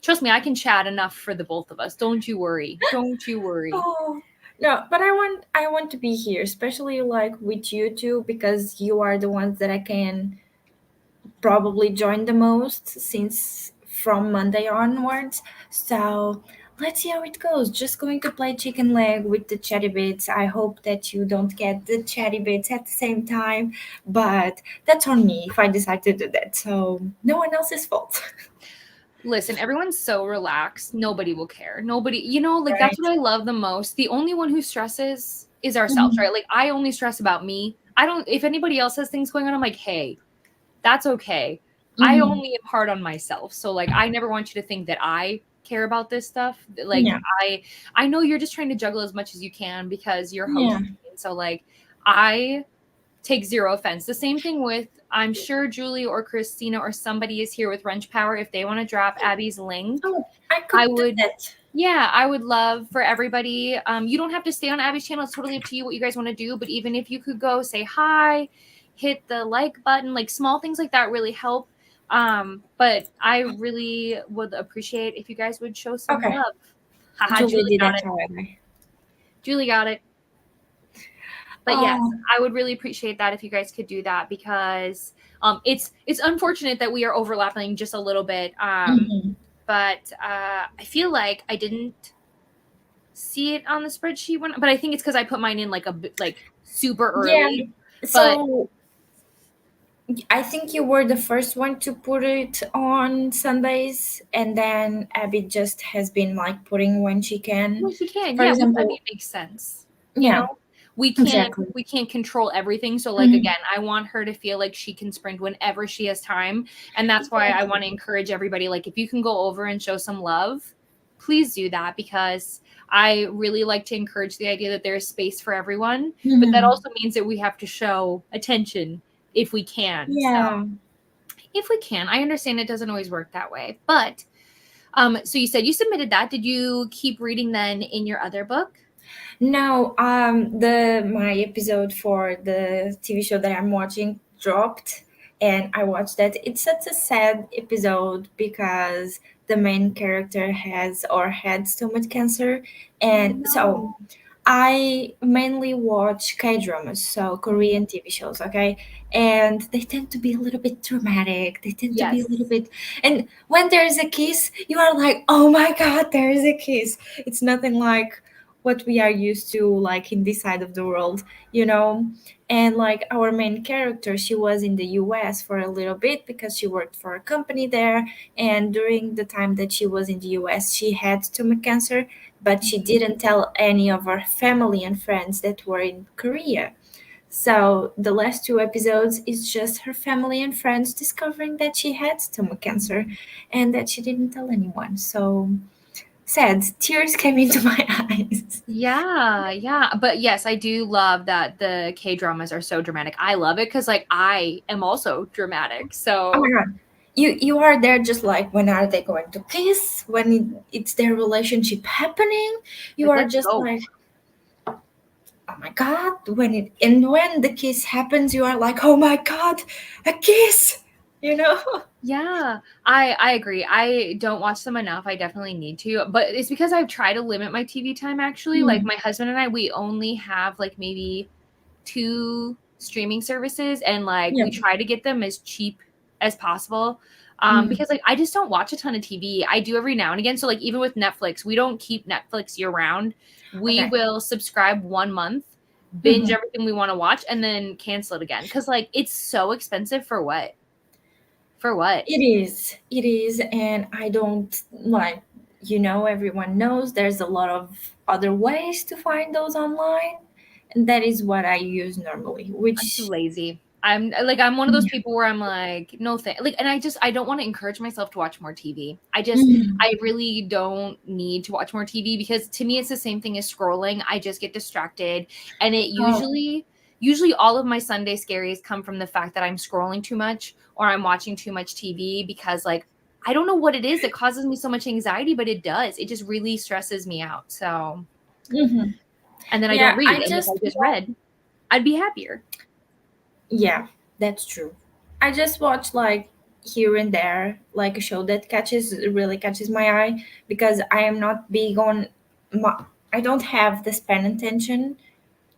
Trust me, I can chat enough for the both of us. Don't you worry. Don't you worry. Oh no, but I want to be here, especially like with you two, because you are the ones that I can probably join the most since from Monday onwards. So let's see how it goes. Just going to play chicken leg with the chatty bits. I hope that you don't get the chatty bits at the same time, but that's on me if I decide to do that. So no one else's fault. Listen, everyone's so relaxed. Nobody will care. Nobody, that's Right. what I love the most. The only one who stresses is ourselves, Mhm. right? Like, I only stress about me. I don't, if anybody else has things going on, I'm like, hey, that's okay. I Mhm. only am hard on myself. So, I never want you to think that I care about this stuff. Yeah. I know you're just trying to juggle as much as you can because you're Yeah. hosting. And so, I take zero offense. The same thing with, I'm sure Julie or Christina or somebody is here with Wrench Power. If they want to drop Abby's link, Oh, I I could do would, that. yeah, I would love for everybody. You don't have to stay on Abby's channel. It's totally up to you what you guys want to do. But even if you could go say hi, hit the like button, small things like that really help. But I really would appreciate if you guys would show some Okay. love. Haha, Julie Julie did got that it. already. Julie got it. But yes, Oh. I would really appreciate that if you guys could do that because it's unfortunate that we are overlapping just a little bit. Mhm. But I feel like I didn't see it on the spreadsheet but I think it's because I put mine in super Yeah. early. But So I think you were the first one to put it on Sundays, and then Abby just has been like putting when she well, can. she can, For yeah, which I mean example, makes sense. You know, yeah, we can't exactly. we can't control everything. So Mhm. again, I want her to feel like she can sprint whenever she has time, and that's why I want Exactly. to encourage everybody. If you can go over and show some love, please do that because I really like to encourage the idea that there is space for everyone, but that Mhm. also means that we have to show attention if we can. So Yeah. if we can. I understand it doesn't always work that way. But so you said you submitted that. Did you keep reading then in your other book? No, the my episode for the TV show that I'm watching dropped, and I watched that. It's such a sad episode because the main character has or had stomach cancer, Oh and so no. I mainly watch K dramas, so Mhm. Korean TV shows, okay? And they tend to be a little bit dramatic. They tend to be a little Yes. bit, and when there is a kiss, you are like, oh my god, there is a kiss. It's nothing like what we are used to, like in this side of the world, you know? And like our main character, she was in the US for a little bit because she worked for a company there. And during the time that she was in the US, she had stomach cancer, but she didn't tell any of her family and friends that were in Korea. So the last two episodes is just her family and friends discovering that she had stomach cancer and that she didn't tell anyone. So sad. Tears came into my eyes. Yeah, yeah. But yes, I do love that the K dramas are so dramatic. I love it because I am also dramatic. Oh my So god. You are there just like when are they going to kiss? When it's their relationship happening? You are let's just go. like oh my god, when the kiss happens, you are like, oh my god, a kiss, you know. Yeah, I agree. I don't watch them enough. I definitely need to, but it's because I've tried to limit my TV time actually. Like Mm. my husband and I, we only have like maybe 2 streaming services, and like Yeah. we try to get them as cheap as possible. Mm. Because like I just don't watch a ton of TV. I do every now and again. So like even with Netflix, we don't keep Netflix year round. We Okay. will subscribe 1 month, binge Mhm. everything we want to watch, and then cancel it again. Because like it's so expensive for what? For what? It is, and I don't like, everyone knows there's a lot of other ways to find those online, and that is what I use normally, I'm too which, lazy. I'm one of those people where I'm like, no thank like, and I don't want to encourage myself to watch more TV. Mhm. I really don't need to watch more TV because to me it's the same thing as scrolling. I just get distracted, and it Oh, usually all of my Sunday scaries come from the fact that I'm scrolling too much or I'm watching too much TV because like I don't know what it is that causes me so much anxiety, but it does. It just really stresses me out. So, mhm. and then I don't Yeah, read. And if I just read, I'd be happier. yeah, that's true. I just watch like here and there, like a show that really catches my eye, because I am not big on I don't have the span attention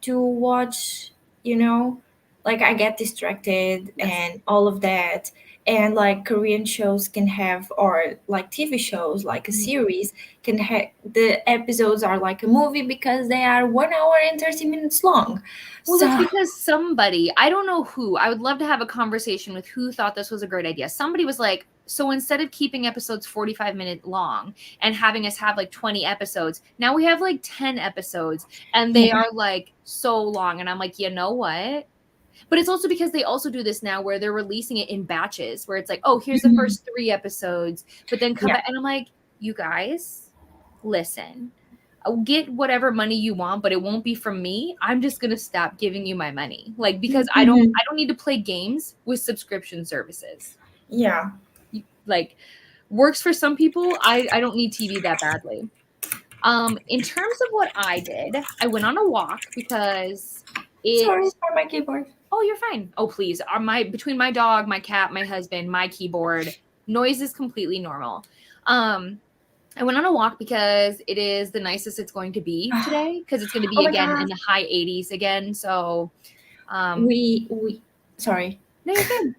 to watch, you know, like I get distracted Yes. and all of that. And like Korean shows can have, or like TV shows, like a series can have, the episodes are like a movie because they are 1 hour and 30 minutes long. Well, that's So, because somebody, I don't know who, I would love to have a conversation with who thought this was a great idea. Somebody was like, so instead of keeping episodes 45-minute long and having us have like 20 episodes, now we have like 10 episodes and they yeah. are like so long. And I'm like, you know what? But it's also because they also do this now where they're releasing it in batches where it's like, oh, here's the Mhm. first 3 episodes, but then come Yeah. back. And I'm like, you guys, listen. Get whatever money you want, but it won't be from me. I'm just gonna stop giving you my money, like because Mhm. I don't need to play games with subscription services. Yeah. Like works for some people. I don't need TV that badly. In terms of what I did, I went on a walk because it. Sorry for my keyboard. Oh, you're fine. Oh, please. My between my dog, my cat, my husband, my keyboard, noise is completely normal. Um, I went on a walk because it is the nicest it's going to be today because it's going to Oh be my again god. in the high 80s again. So, um, We sorry. no, you're good.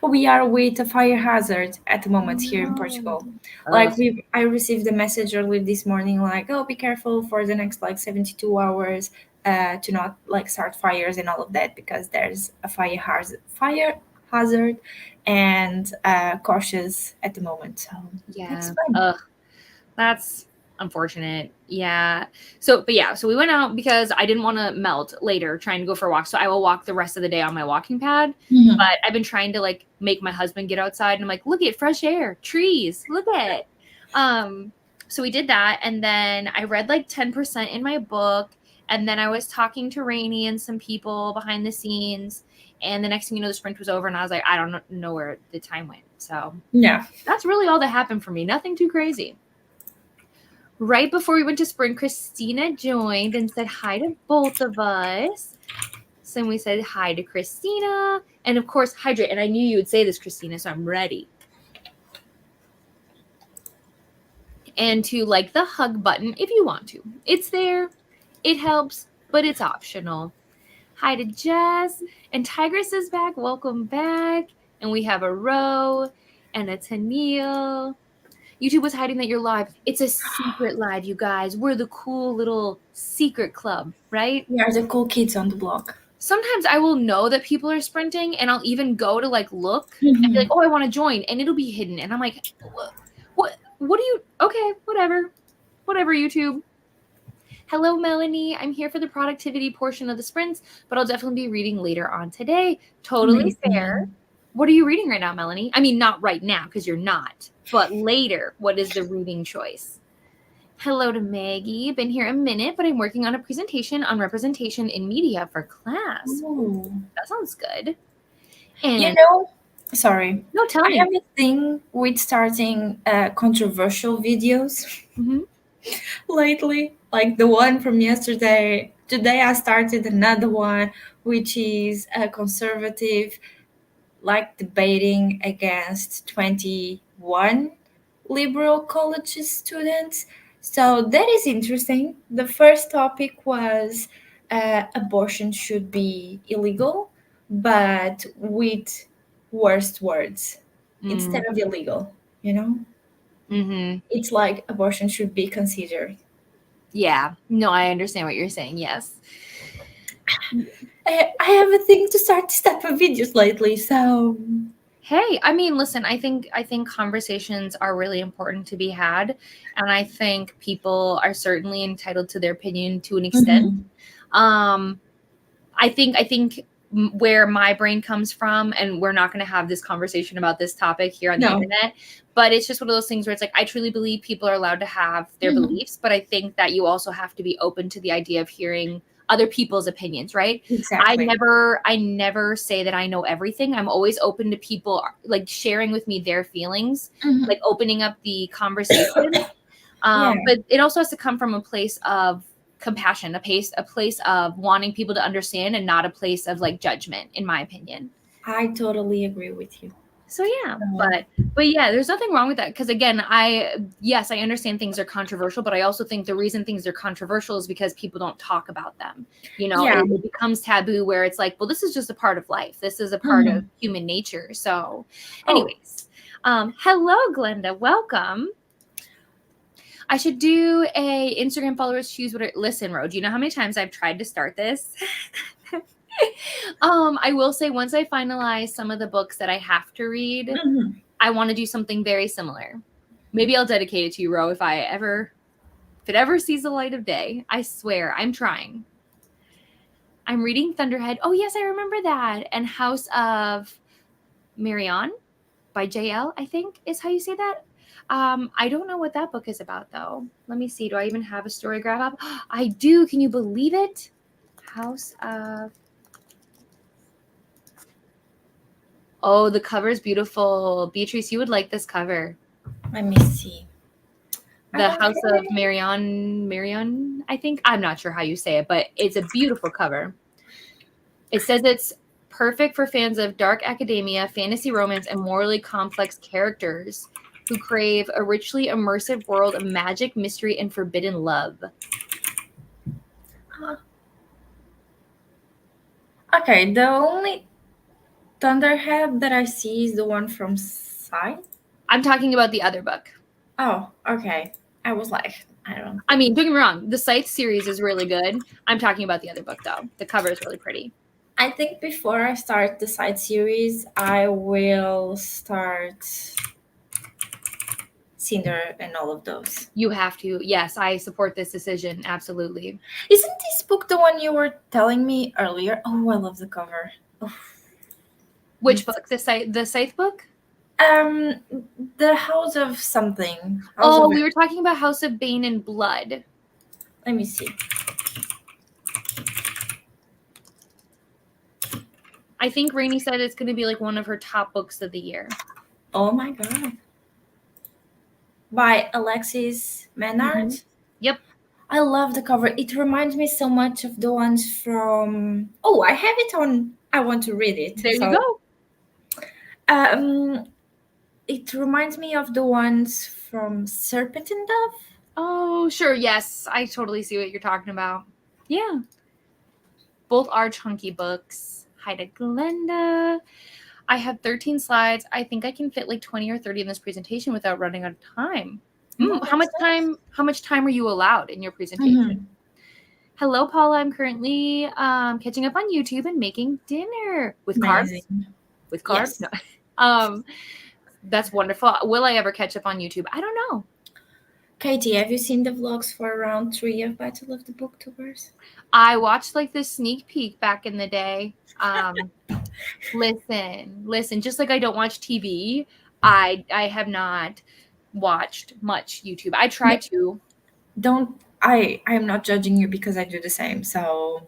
We are with a fire hazard at the Oh moment here in no. Portugal. Ugh. Like I received a message early this morning, like, oh, be careful for the next like 72 hours, to not like start fires and all of that, because there's a fire hazard, and cautious at the moment. So that's Yeah. fine. Ugh. That's unfortunate. Yeah. So we went out because I didn't want to melt later trying to go for a walk. So I will walk the rest of the day on my walking pad. Mhm. But I've been trying to like make my husband get outside and I'm like, look at fresh air, trees, look at it. Um, so we did that and then I read like 10% in my book. And then I was talking to Rainey and some people behind the scenes. And the next thing you know, the sprint was over and I was like, I don't know where the time went. So Yeah. that's really all that happened for me. Nothing too crazy. Right before we went to sprint, Christina joined and said hi to both of us. So we said hi to Christina. And of course, hydrate. And I knew you would say this, Christina, so I'm ready. And to like the hug button if you want to. It's there. It helps, but it's optional. Hi to Jess. And Tigress is back. Welcome back. And we have a Ro and a Tennille. YouTube was hiding that you're live. It's a secret live, you guys. We're the cool little secret club, right? We are the cool kids on the block. Sometimes I will know that people are sprinting and I'll even go to like look and be like, Mhm. oh, I want to join. And it'll be hidden. And I'm like, what do you, okay, whatever, YouTube. Hello, Melanie. I'm here for the productivity portion of the sprints, but I'll definitely be reading later on today. Totally fair. Amazing. What are you reading right now, Melanie? I mean, not right now because you're not, but later, what is the reading choice? Hello to Maggie. Been here a minute, but I'm working on a presentation on representation in media for class. Ooh. That sounds good. You And know, sorry, no, tell I have me. a thing with starting controversial videos Hmm. lately. like the one from yesterday. Today I started another one, which is a conservative, like debating against 21 liberal college students. So that is interesting. The first topic was abortion should be illegal, but with worst words instead of illegal, you know? Mm-hmm. It's like abortion should be considered. Yeah. No, I understand what you're saying. Yes. I have a thing to start this type of videos lately, so Hey, I mean, listen, I think conversations are really important to be had, and I think people are certainly entitled to their opinion to an extent. Mhm. Um I think where my brain comes from, and we're not going to have this conversation about this topic here on the No. internet, but it's just one of those things where it's like I truly believe people are allowed to have their Mhm. beliefs, but I think that you also have to be open to the idea of hearing other people's opinions, right? I Exactly. never I never say that I know everything. I'm always open to people like sharing with me their feelings, Mhm. like opening up the conversation. Yeah, But it also has to come from a place of compassion, a place of wanting people to understand, and not a place of like judgment, in my opinion. I totally agree with you. So yeah, So, but yeah, there's nothing wrong with that, because again, yes, I understand things are controversial, but I also think the reason things are controversial is because people don't talk about them. yeah. It becomes taboo, where it's like, well, this is just a part of life. This is a part of Mhm. human nature. So, Oh, anyways, hello, Glenda, welcome. I should do a Instagram followers choose what it. Listen, Ro, do you know how many times I've tried to start this? I will say, once I finalize some of the books that I have to read, mhm. I want to do something very similar. Maybe I'll dedicate it to you, Ro, if it ever sees the light of day. I swear, I'm trying. I'm reading Thunderhead. Oh yes, I remember that. And House of Marion by JL, I think is how you say that. I don't know what that book is about though. Let me see. Do I even have a story graph up? I do. Can you believe it? House of. Oh, the cover is beautiful. Beatrice, you would like this cover. Let me see. The House of Okay. Marion, I think. I'm not sure how you say it, but it's a beautiful cover. It says it's perfect for fans of dark academia, fantasy romance, and morally complex characters who crave a richly immersive world of magic, mystery, and forbidden love. Okay, the only Thunderhead that I see is the one from Side. I'm talking about the other book. Oh, okay. I was like, I don't I think. mean, don't get me wrong, the Scythe series is really good. I'm talking about the other book, though. The cover is really pretty. I think before I start the Side series, I will start Cinder and all of those. You have to. Yes, I support this decision. Absolutely. Isn't this book the one you were telling me earlier? Oh, I love the cover. Oh, Which book? The Scythe book? Um, the House of something. House Oh, of. we were talking about House of Bane and Blood. Let me see. I think Rainey said it's going to be like one of her top books of the year. Oh my god. By Alexis Menard. Mm-hmm. Yep. I love the cover. It reminds me so much of the ones from. Oh, I have it on. I want to read it. There you So, go. um, it reminds me of the ones from Serpent and Dove. Oh, sure. Yes, I totally see what you're talking about. Yeah. Both are chunky books. Hi to Glenda. I have 13 slides. I think I can fit like 20 or 30 in this presentation without running out of time. Oh, How much that's nice. time? How much time are you allowed in your presentation? Mhm. Hello, Paula. I'm currently catching up on YouTube and making dinner with carbs. Amazing. With carbs? Yes. No. That's wonderful. Will I ever catch up on YouTube? I don't know. Katie, have you seen the vlogs for round 3 of Battle of the Booktubers? I watched like this sneak peek back in the day. Listen. Just like I don't watch TV, I have not watched much YouTube. I try No, to. don't. I'm not judging you because I do the same. So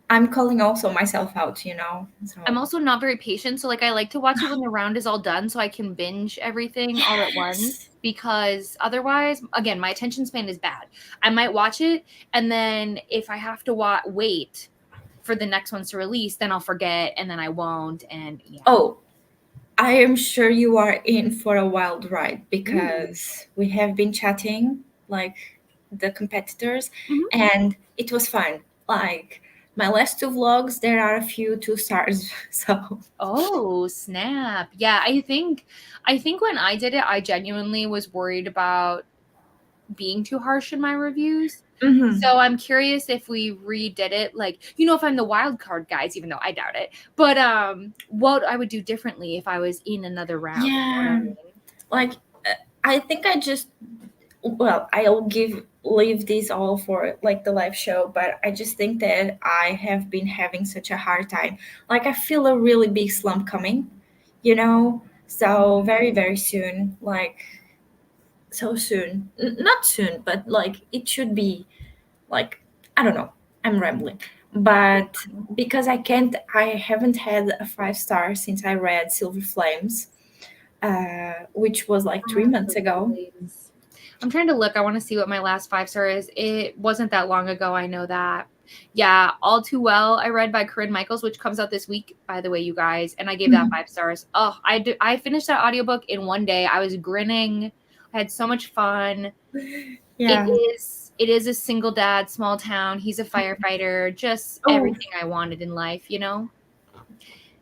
I'm calling also myself out, you know. I'm So also not very patient, so like I like to watch it when the round is all done so I can binge everything all at once, yes. because otherwise, again, my attention span is bad. I might watch it, and then if I have to wait for the next ones to release, then I'll forget, and then I won't, and yeah. Oh, I am sure you are in for a wild ride Ooh. because we have been chatting like the competitors, Mhm. and it was fun. Like my last two vlogs, there are a few 2 stars. So Oh, snap. Yeah, I think when I did it, I genuinely was worried about being too harsh in my reviews. mhm. So I'm curious if we redid it, like, if I'm the wild card guys, even though I doubt it. But what I would do differently if I was in another round. You know what I Yeah, mean? like I think I just well, I'll give leave this all for like the live show, but I just think that I have been having such a hard time. Like I feel a really big slump coming, you know? So very, very soon, like so soon. Not soon, but like it should be like I don't know. I'm rambling. But because I haven't had a 5 star since I read Silver Flames, which was like 3 months Silver ago. Flames. I'm trying to look. I want to see what my last 5 star is. It wasn't that long ago. I know that. Yeah, All Too Well. I read by Corinne Michaels, which comes out this week, by the way, you guys. And I gave that 5 stars. Oh, I finished that audiobook in one day. I was grinning. I had so much fun. It Yeah. is a single dad, small town. He's a firefighter. Just Oh, everything I wanted in life. And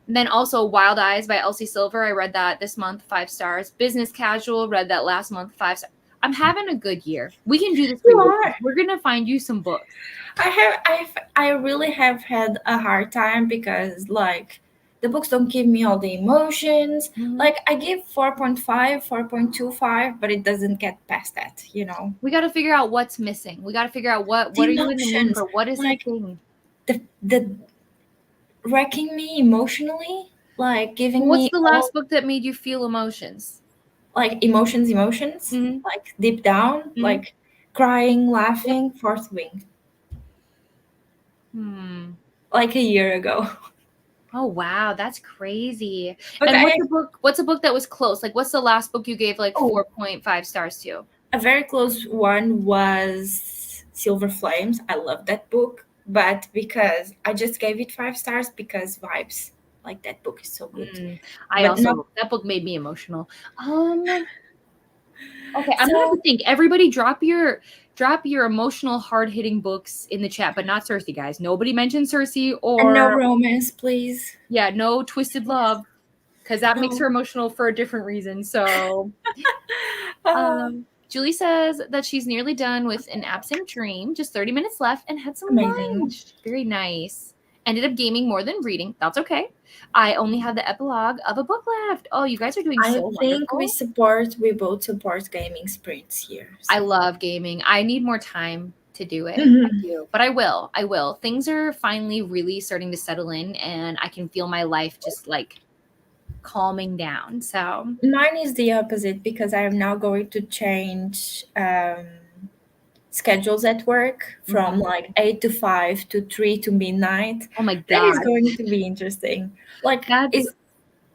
then also Wild Eyes by Elsie Silver. I read that this month, 5 stars. Business Casual, read that last month, 5 stars. I'm having a good year. We can do this for you you. are. We're gonna find you some books. I really have had a hard time because like the books don't give me all the emotions. Mhm. Like I give 4.5, 4.25, but it doesn't get past that, you know. We got to figure out what's missing. We got to figure out what The are you in the mood emotions, for? What is the like thing? the wrecking me emotionally, like giving What's me the all last book that made you feel emotions? like emotions, Hmm. like deep down, Hmm. like crying, Yep. laughing, fourth wing, Hmm. like a year ago. Oh wow, that's crazy. But And I what's a book that was close? Like what's the last book you gave like oh 4.5 stars to? a very close one was Silver Flames. I love that book, but because I just gave it 5 stars because vibes. Like that book is so good. I But not also that book made me emotional. Okay, I'm gonna have to so think. Everybody drop your emotional hard-hitting books in the chat, but not Cersei, guys. Nobody mentioned Cersei and no or romance, please. yeah, no Twisted Love, because that makes No. her emotional for a different reason. So Uh, Julie says that she's nearly done with An Absent Dream, just 30 minutes left, and had some amazing. lunch. Very nice. Ended up gaming more than reading. That's okay. I only have the epilogue of a book left. Oh, you guys are doing I so think wonderful. we both support gaming sprints here. I So love gaming. I need more time to do it. I Mhm. do. But I will. I will. Things are finally really starting to settle in, and I can feel my life just like calming down. So, Mine is the opposite because I am now going to change schedules at work from mhm. like 8 to 5 to 3 to midnight. Oh my That is God. going to be interesting. Like, That's, is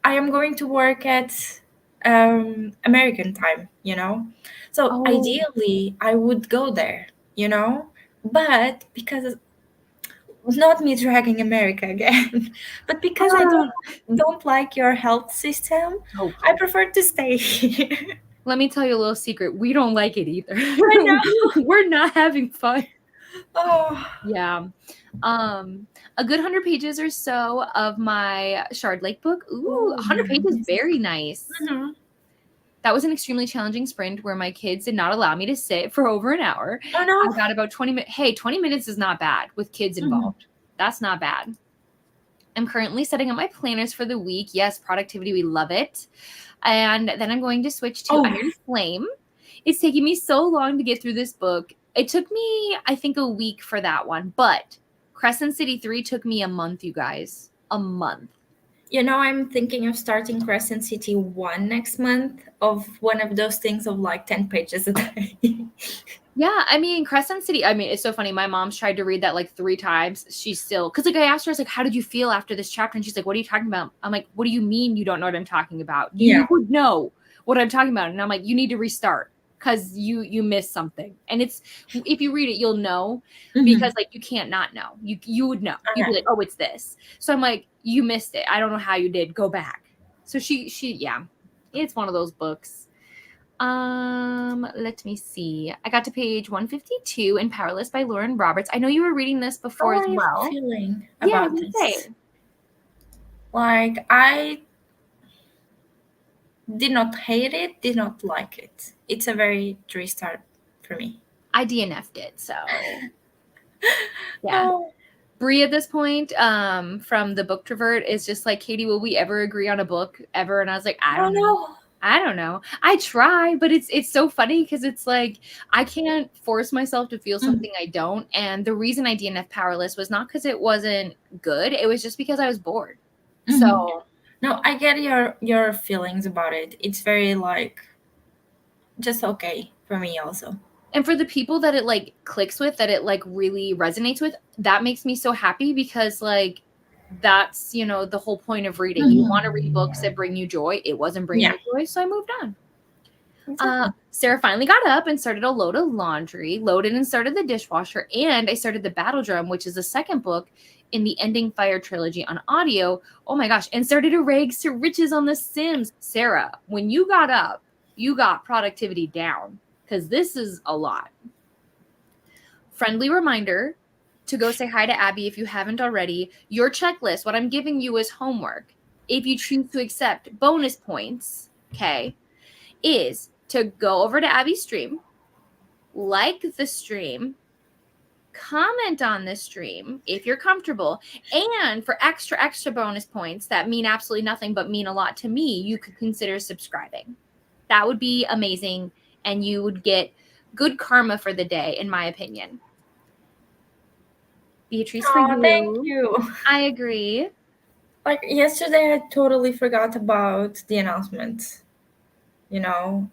I am going to work at American time, you know? So oh, ideally, I would go there, you know? But because not me dragging America again, but because I ah. don't like your health system, Oh, I prefer to stay here. let me tell you a little secret. We don't like it either. I know. We're not having fun. Oh, Yeah. A good 100 pages or so of my Shard Lake book. Ooh, oh, 100 pages, nice. very nice. Mhm. That was an extremely challenging sprint where my kids did not allow me to sit for over an hour. Oh I no. got about 20 minutes. Hey, 20 minutes is not bad with kids Mhm. involved. That's not bad. I'm currently setting up my planners for the week. Yes, productivity, we love it. And then I'm going to switch to Oh, Iron Flame. It's taking me so long to get through this book. It took me, I think, a week for that one, but Crescent City 3 took me a month, you guys. A month. you know, I'm thinking of starting Crescent City 1 next month of one of those things of like 10 pages a day. Yeah, I mean, Crescent City, I mean, it's so funny. My mom's tried to read that like 3 times. She's still, because like I asked her, I was like, how did you feel after this chapter? And she's like, what are you talking about? I'm like, what do you mean you don't know what I'm talking about? You Yeah. would know what I'm talking about. And I'm like, you need to restart because you missed something. And it's, if you read it, you'll know, because like you can't not know. You would know. You'd be Okay. like, oh, it's this. So I'm like, you missed it. I don't know how you did. Go back. So yeah, it's one of those books. Let me see. I got to page 152 in Powerless by Lauren Roberts. I know you were reading this before How as are you well. feeling Yeah, I about was gonna this? say. Like, I did not hate it, did not like it. It's a very 3-star for me. I DNF'd it, so yeah. Oh, Bree at this point, from the Book Travert is just like, Katie, will we ever agree on a book ever? And I was like, I don't know. I don't know. I try, but it's so funny because it's like I can't force myself to feel something I don't. And the reason I DNF Powerless was not because it wasn't good. It was just because I was bored. So no, I get your feelings about it. It's very like just okay for me also. and for the people that it like clicks with, that it like really resonates with, that makes me so happy because like that's, you know, the whole point of reading. You want to read books that bring you joy. It wasn't bringing Yeah. me joy, so I moved on. Exactly. Sarah finally got up and started a load of laundry, loaded and started the dishwasher, and I started the Battle Drum, which is the second book in the Ending Fire trilogy on audio. Oh my gosh, and started a Rags to Riches on The Sims. Sarah, when you got up, you got productivity down because this is a lot. Friendly reminder to go say hi to Abby if you haven't already. Your checklist, what I'm giving you is homework. If you choose to accept bonus points, okay, is to go over to Abby's stream, like the stream, comment on the stream if you're comfortable, and for extra bonus points that mean absolutely nothing but mean a lot to me, you could consider subscribing. That would be amazing, and you would get good karma for the day, in my opinion. Beatrice, for you. Thank you. I agree. Like yesterday, I totally forgot about the announcements.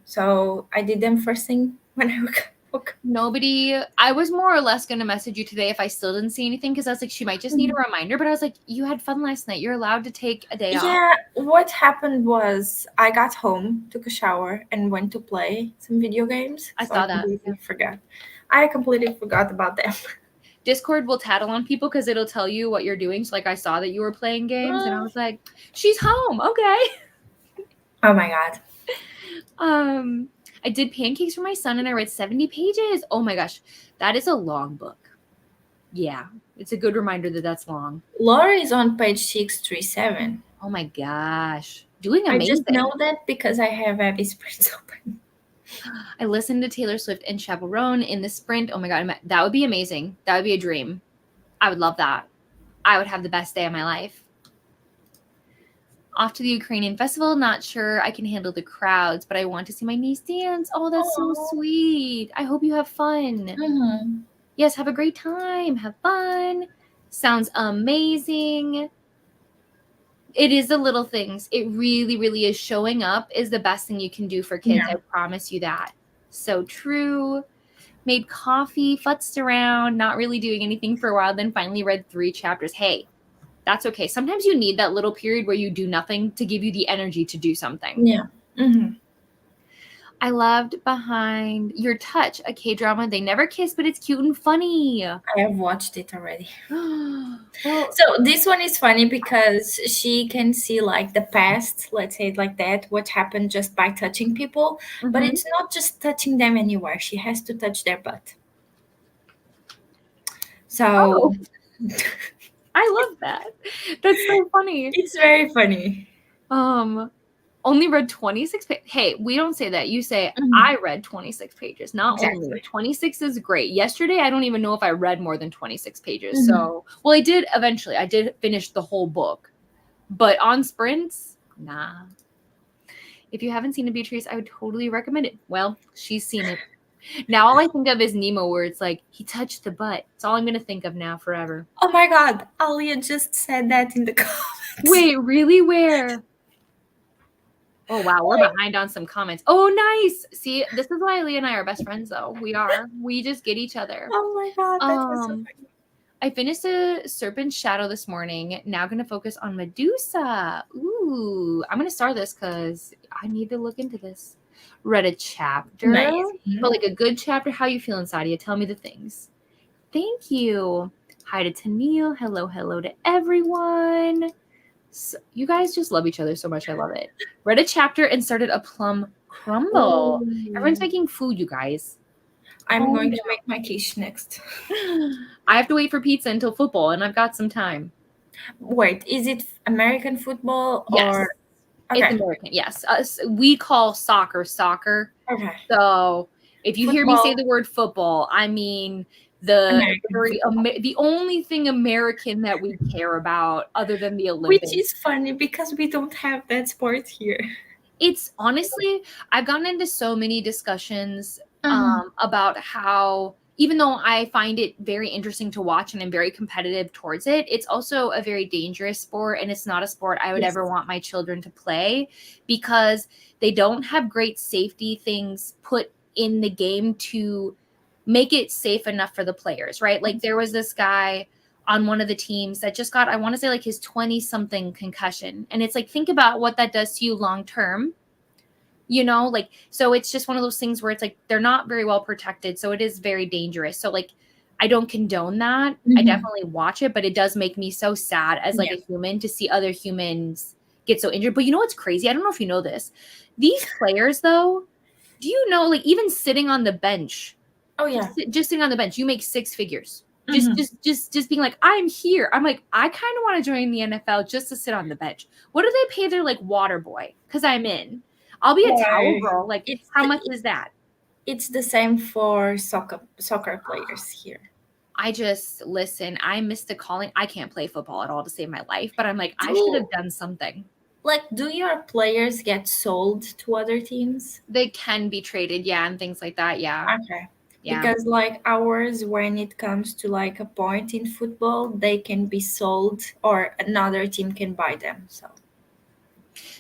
So I did them first thing when I woke up. Nobody, I was more or less going to message you today if I still didn't see anything, because I was like, she might just need a reminder. But I was like, you had fun last night. You're allowed to take a day off. Yeah, what happened was I got home, took a shower, and went to play some video games. I saw that. I completely forgot about them. Discord will tattle on people because it'll tell you what you're doing. So like I saw that you were playing games and I was like, she's home. Okay. Oh my God. I did pancakes for my son and I read 70 pages. Oh my gosh. That is a long book. Yeah. It's a good reminder that that's long. Laura is on page 637. Oh my gosh. Doing amazing. I just know that because I have Abby's prints open. I listened to Taylor Swift and Chaperone in the sprint. Oh my God. That would be amazing. That would be a dream. I would love that. I would have the best day of my life. Off to the Ukrainian festival. Not sure I can handle the crowds, but I want to see my niece dance. Oh, that's so sweet. I hope you have fun. Yes, have a great time. Have fun. Sounds amazing. It is the little things. It really, really is. Showing up is the best thing you can do for kids. Yeah. I promise you that. So true. Made coffee, futzed around, not really doing anything for a while, then finally read 3 chapters. Hey, that's okay. Sometimes you need that little period where you do nothing to give you the energy to do something. Yeah. I loved Behind Your Touch, a K-drama. They never kiss, but it's cute and funny. I have watched it already. So this one is funny because she can see like the past, let's say it like that, what happened just by touching people. But it's not just touching them anywhere. She has to touch their butt. So I love that. That's so funny. It's very funny. Only read 26 pages. Hey, we don't say that. You say, I read 26 pages. Not only. 26 is great. Yesterday, I don't even know if I read more than 26 pages. So, well, I did eventually. I did finish the whole book. But on sprints, nah. If you haven't seen it, Beatrice, I would totally recommend it. Well, she's seen it. Now all I think of is Nemo, where it's like, he touched the butt. It's all I'm going to think of now forever. Oh my God. Alia just said that in the comments. Wait, really? Where? Oh, wow. We're behind on some comments. Oh, nice. See, this is why Leah and I are best friends, though. We are. We just get each other. Oh my god, that was so funny. I finished a Serpent's Shadow this morning. Now going to focus on Medusa. Ooh, I'm going to start this because I need to look into this. Read a chapter, Nice. but like a good chapter. How you feeling, Sadia? Tell me the things. Thank you. Hi to Tennille. Hello to everyone. So, you guys just love each other so much. I love it. Read a chapter and started a plum crumble. Everyone's making food, you guys. I'm going to make my quiche next. I have to wait for pizza until football, and I've got some time. Wait, is it American football Yes. or? Okay. It's American, yes. We call soccer. Okay. So if you hear me say the word football, I mean the only thing American that we care about other than the Olympics. Which is funny because we don't have that sport here. It's honestly, I've gotten into so many discussions about how, even though I find it very interesting to watch and I'm very competitive towards it, it's also a very dangerous sport, and it's not a sport I would ever want my children to play because they don't have great safety things put in the game to make it safe enough for the players, right? Like there was this guy on one of the teams that just got, I want to say like his 20-something concussion. And it's like, think about what that does to you long term. You know, like, so it's just one of those things where it's like they're not very well protected. So it is very dangerous. So like, I don't condone that. I definitely watch it, but it does make me so sad as like a human to see other humans get so injured. But you know what's crazy? I don't know if you know this. These players, though, do you know, like even sitting on the bench? Oh yeah, just sitting on the bench, you make six figures. Just being like, I'm here. I'm like, I kind of want to join the NFL just to sit on the bench. What do they pay their like water boy? Because I'm in. I'll be a towel girl. Like, how much is that? It's the same for soccer players here. I just listen. I missed the calling. I can't play football at all to save my life, but I'm like, I should have done something. Like, do your players get sold to other teams? They can be traded, yeah, and things like that, yeah. Okay. Yeah. Because like ours, when it comes to like a point in football, they can be sold or another team can buy them. So.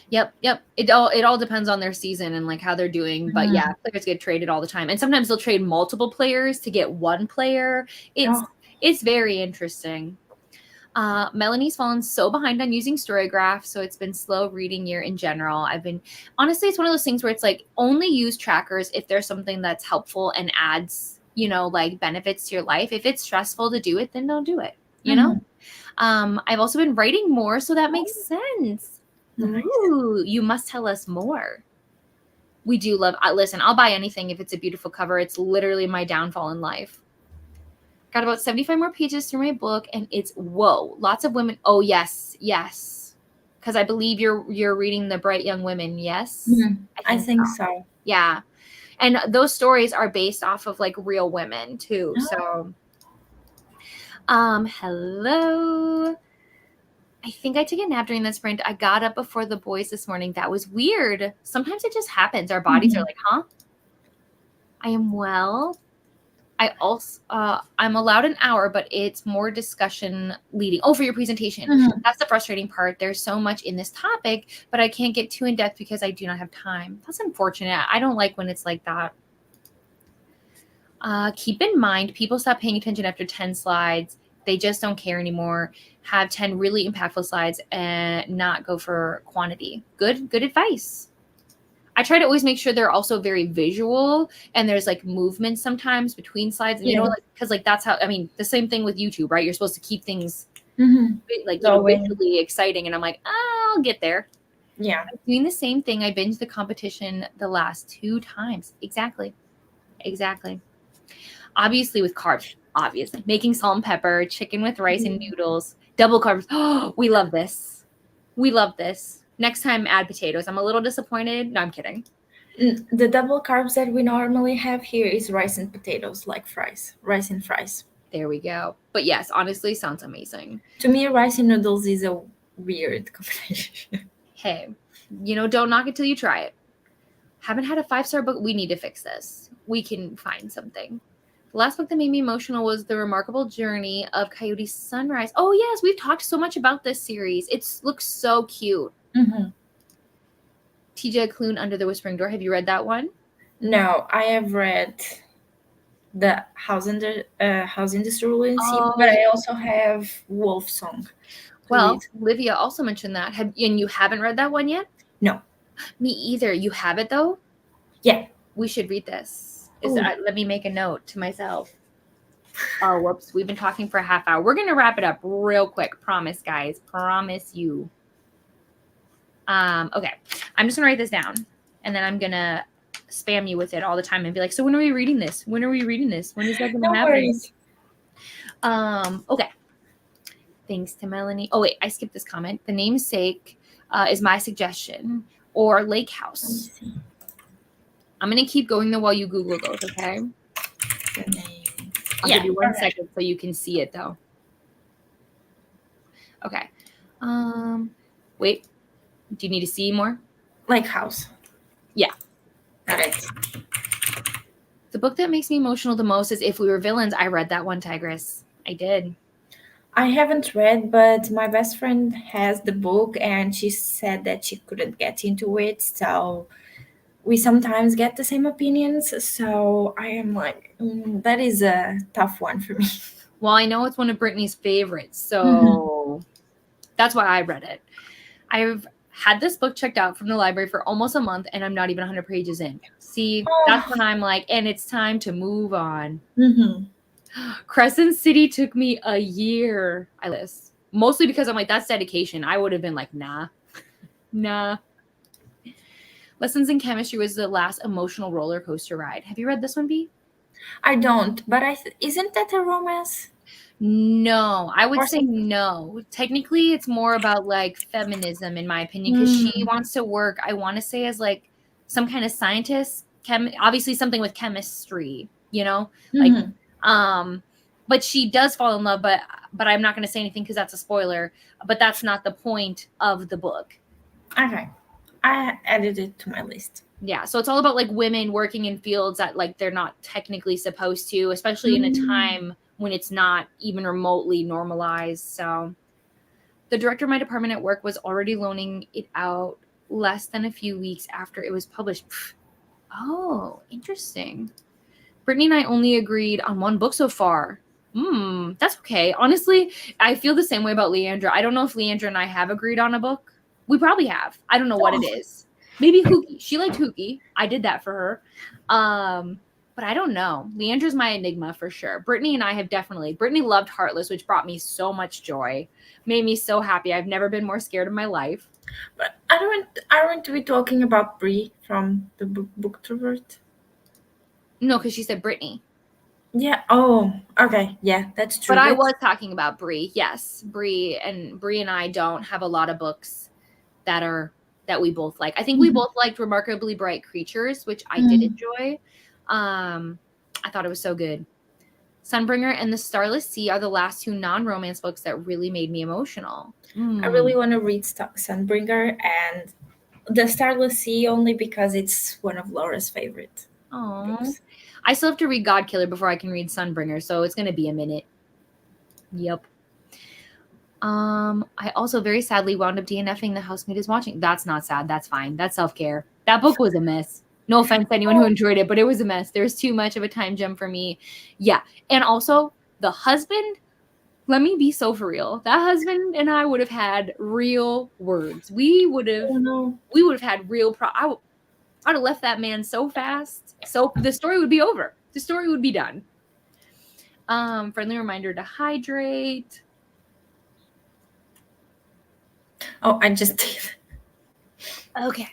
Yep. It all depends on their season and like how they're doing. But yeah, players get traded all the time. And sometimes they'll trade multiple players to get one player. It's very interesting. Melanie's fallen so behind on using Storygraph, so it's been slow reading year in general. Honestly, it's one of those things where it's like only use trackers if there's something that's helpful and adds, you know, like benefits to your life. If it's stressful to do it, then don't do it, you know? I've also been writing more, so that makes sense. Nice. Ooh, you must tell us more. We do love, listen, I'll buy anything if it's a beautiful cover. It's literally my downfall in life. Got about 75 more pages through my book, and it's lots of women. Oh yes, because I believe you're reading The Bright Young Women. Yes, I think so. Yeah, and those stories are based off of like real women too. So, hello. I think I took a nap during the sprint. I got up before the boys this morning. That was weird. Sometimes it just happens. Our bodies are like, huh? I am well. I also, I'm allowed an hour, but it's more discussion leading. Oh, for your presentation. That's the frustrating part. There's so much in this topic, but I can't get too in depth because I do not have time. That's unfortunate. I don't like when it's like that. Keep in mind, people stop paying attention after 10 slides. They just don't care anymore. Have 10 really impactful slides and not go for quantity. Good advice. I try to always make sure they're also very visual and there's like movement sometimes between slides. And you know, like, because like that's how, I mean, the same thing with YouTube, right? You're supposed to keep things like visually exciting. And I'm like, I'll get there. Yeah. I'm doing the same thing. I binged the competition the last 2 times. Exactly. Obviously with carbs, obviously. Making salt and pepper, chicken with rice and noodles, double carbs. Oh, we love this. Next time, add potatoes. I'm a little disappointed. No, I'm kidding. The double carbs that we normally have here is rice and potatoes, like fries. Rice and fries. There we go. But yes, honestly, sounds amazing. To me, rice and noodles is a weird combination. Hey, you know, don't knock it till you try it. Haven't had a 5-star book. We need to fix this. We can find something. The last book that made me emotional was The Remarkable Journey of Coyote Sunrise. Oh, yes. We've talked so much about this series. It looks so cute. TJ Klune, Under the Whispering Door. Have you read that one? No, I have read the House Industry Rulency, Oh, but yeah. I also have Wolf Song to Well, read. Livia also mentioned that. And you haven't read that one yet? No. Me either. You have it though? Yeah. We should read this. Ooh. Let me make a note to myself. Oh, whoops. We've been talking for a half hour. We're going to wrap it up real quick. Promise, guys. Promise you. Okay. I'm just going to write this down. And then I'm going to spam you with it all the time and be like, so when are we reading this? When are we reading this? When is that going to No happen? worries. Okay. Thanks to Melanie. Oh, wait. I skipped this comment. The namesake is my suggestion. Or Lake House. Let me see. I'm going to keep going though while you Google those, okay? The name. I'll give you 1 second so you can see it though. Okay. Wait. Do you need to see more? Lake House. Yeah. Got it. The book that makes me emotional the most is If We Were Villains. I read that one, Tigress. I did. I haven't read, but my best friend has the book and she said that she couldn't get into it. So we sometimes get the same opinions. So I am like, that is a tough one for me. Well, I know it's one of Brittany's favorites. So that's why I read it. I've had this book checked out from the library for almost a month and I'm not even 100 pages in. See, that's when I'm like, and it's time to move on. Crescent City took me a year. I list mostly because I'm like, that's dedication. I would have been like, nah. Lessons in Chemistry was the last emotional roller coaster ride. Have you read this one, B? I don't, but isn't that a romance? No, I would say no. Technically, it's more about like feminism, in my opinion, because she wants to work, I want to say, as like some kind of scientist, obviously something with chemistry, you know, like, but she does fall in love, but I'm not going to say anything because that's a spoiler, but that's not the point of the book. Okay. I added it to my list. Yeah, so it's all about like women working in fields that like they're not technically supposed to, especially in a time when it's not even remotely normalized. So the director of my department at work was already loaning it out less than a few weeks after it was published. Oh, interesting. Brittany and I only agreed on one book so far. That's okay. Honestly, I feel the same way about Leandra. I don't know if Leandra and I have agreed on a book. We probably have. I don't know what it is. Maybe Hookie. She liked Hookie. I did that for her. But I don't know. Leandra's my enigma for sure. Brittany and I have definitely. Brittany loved Heartless, which brought me so much joy. Made me so happy. I've never been more scared in my life. But aren't we talking about Brie from the Booktrovert? No, because she said Brittany. Yeah. Oh, okay. Yeah, that's true. But I was talking about Brie. Yes, Brie and I don't have a lot of books that we both like. I think we both liked Remarkably Bright Creatures, which I did enjoy. I thought it was so good. Sunbringer and The Starless Sea are the last two non-romance books that really made me emotional. I really want to read Sunbringer and The Starless Sea only because it's one of Laura's favorite books. I still have to read Godkiller before I can read Sunbringer, so it's going to be a minute. Yep. I also very sadly wound up DNFing The Housemaid is Watching. That's not sad. That's fine. That's self-care. That book was a mess. No offense to anyone who enjoyed it, but it was a mess. There was too much of a time jump for me. Yeah. And also, the husband, let me be so for real. That husband and I would have had real words. We would have had real I would have left that man so fast. So the story would be over. The story would be done. Friendly reminder to hydrate. Oh, I just did. Okay.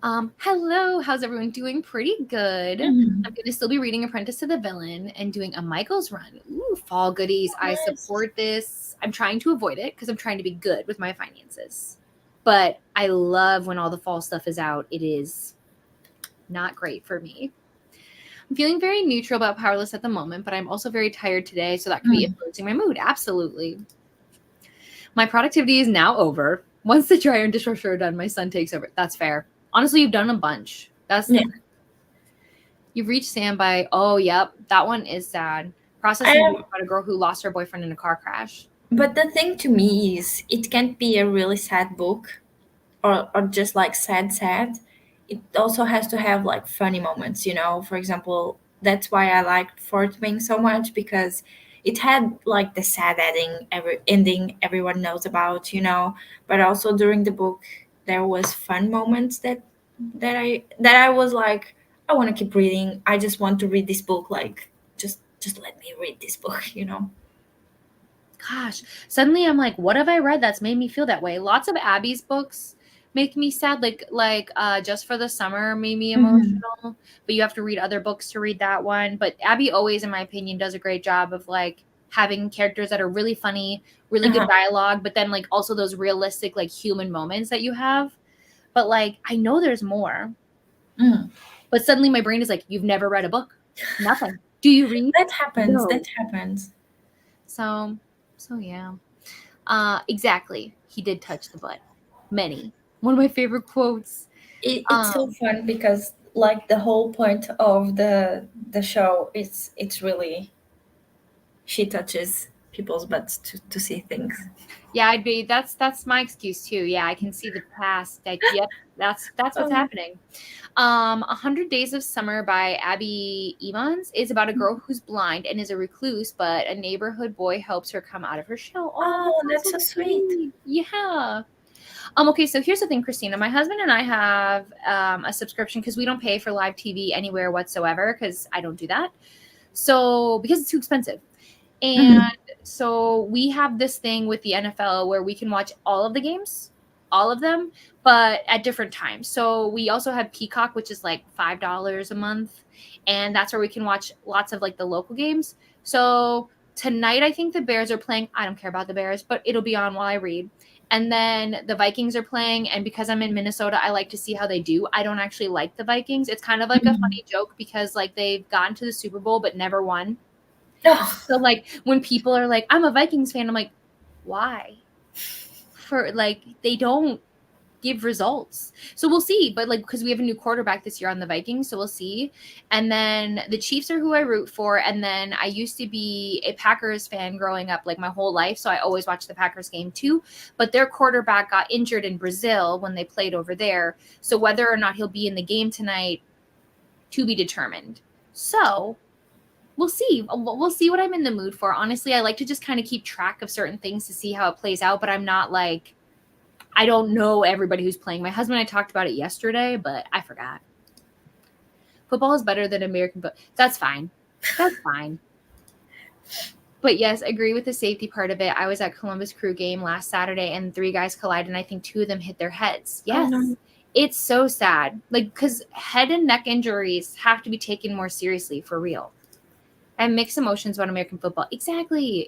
Hello, how's everyone doing? Pretty good. I'm going to still be reading Apprentice to the Villain and doing a Michael's run. Ooh, fall goodies. I support this. I'm trying to avoid it because I'm trying to be good with my finances. But I love when all the fall stuff is out. It is not great for me. I'm feeling very neutral about Powerless at the moment, but I'm also very tired today, so that could be influencing my mood. Absolutely. My productivity is now over. Once the dryer and dishwasher are done, my son takes over. That's fair. Honestly, you've done a bunch. You've reached standby. Oh, yep. That one is sad. Processing about a girl who lost her boyfriend in a car crash. But the thing to me is it can't be a really sad book or just like sad, it also has to have like funny moments, you know. For example, that's why I liked Fort Wing so much, because it had like the sad ending everyone knows about, you know, but also during the book there was fun moments that I was like, I want to keep reading. I just want to read this book, like just let me read this book, you know. Gosh, suddenly I'm like, what have I read that's made me feel that way? Lots of Abby's books make me sad, like Just for the Summer made me Mhm. emotional, but you have to read other books to read that one. But Abby always, in my opinion, does a great job of like having characters that are really funny, really good Uh-huh. dialogue, but then like also those realistic like human moments that you have. But like I know there's more, Mm. but suddenly my brain is like, you've never read a book. Nothing. Do you read? That happens. No. That happens. So yeah. Exactly. He did touch the butt. Many. One of my favorite quotes. It's so fun because like the whole point of the show is it's really she touches people's butts to see things. Yeah, I'd be that's my excuse too. Yeah, I can see the past. Yep, that's what's Oh. happening. 100 Days of Summer by Abby Evans is about a girl who's blind and is a recluse, but a neighborhood boy helps her come out of her shell. Oh, that Oh, sounds that's so so sweet. sweet. Yeah. Okay, so here's the thing, Christina. My husband and I have a subscription because we don't pay for live TV anywhere whatsoever because I don't do that. So because it's too expensive. And Mhm. so we have this thing with the NFL where we can watch all of the games, all of them, but at different times. So we also have Peacock, which is like $5 a month, and that's where we can watch lots of like the local games. So tonight I think the Bears are playing. I don't care about the Bears, but it'll be on while I read. And then the Vikings are playing, and because I'm in Minnesota, I like to see how they do. I don't actually like the Vikings. It's kind of like a Mhm. funny joke because like they've gotten to the Super Bowl but never won. Oh. So like when people are like, I'm a Vikings fan, I'm like, why? For like they don't give results. So we'll see. But like because we have a new quarterback this year on the Vikings, so we'll see. And then the Chiefs are who I root for. And then I used to be a Packers fan growing up like my whole life. So I always watched the Packers game too. But their quarterback got injured in Brazil when they played over there. So whether or not he'll be in the game tonight, to be determined. So we'll see. We'll see what I'm in the mood for. Honestly, I like to just kind of keep track of certain things to see how it plays out, but I'm not like I don't know everybody who's playing. My husband and I talked about it yesterday, but I forgot. Football is better than American football. That's fine. That's fine. But yes, agree with the safety part of it. I was at Columbus Crew game last Saturday and 3 guys collided and I think 2 of them hit their heads. Oh Yes. no. It's so sad. Like cuz head and neck injuries have to be taken more seriously for real. And mixed emotions about American football. Exactly.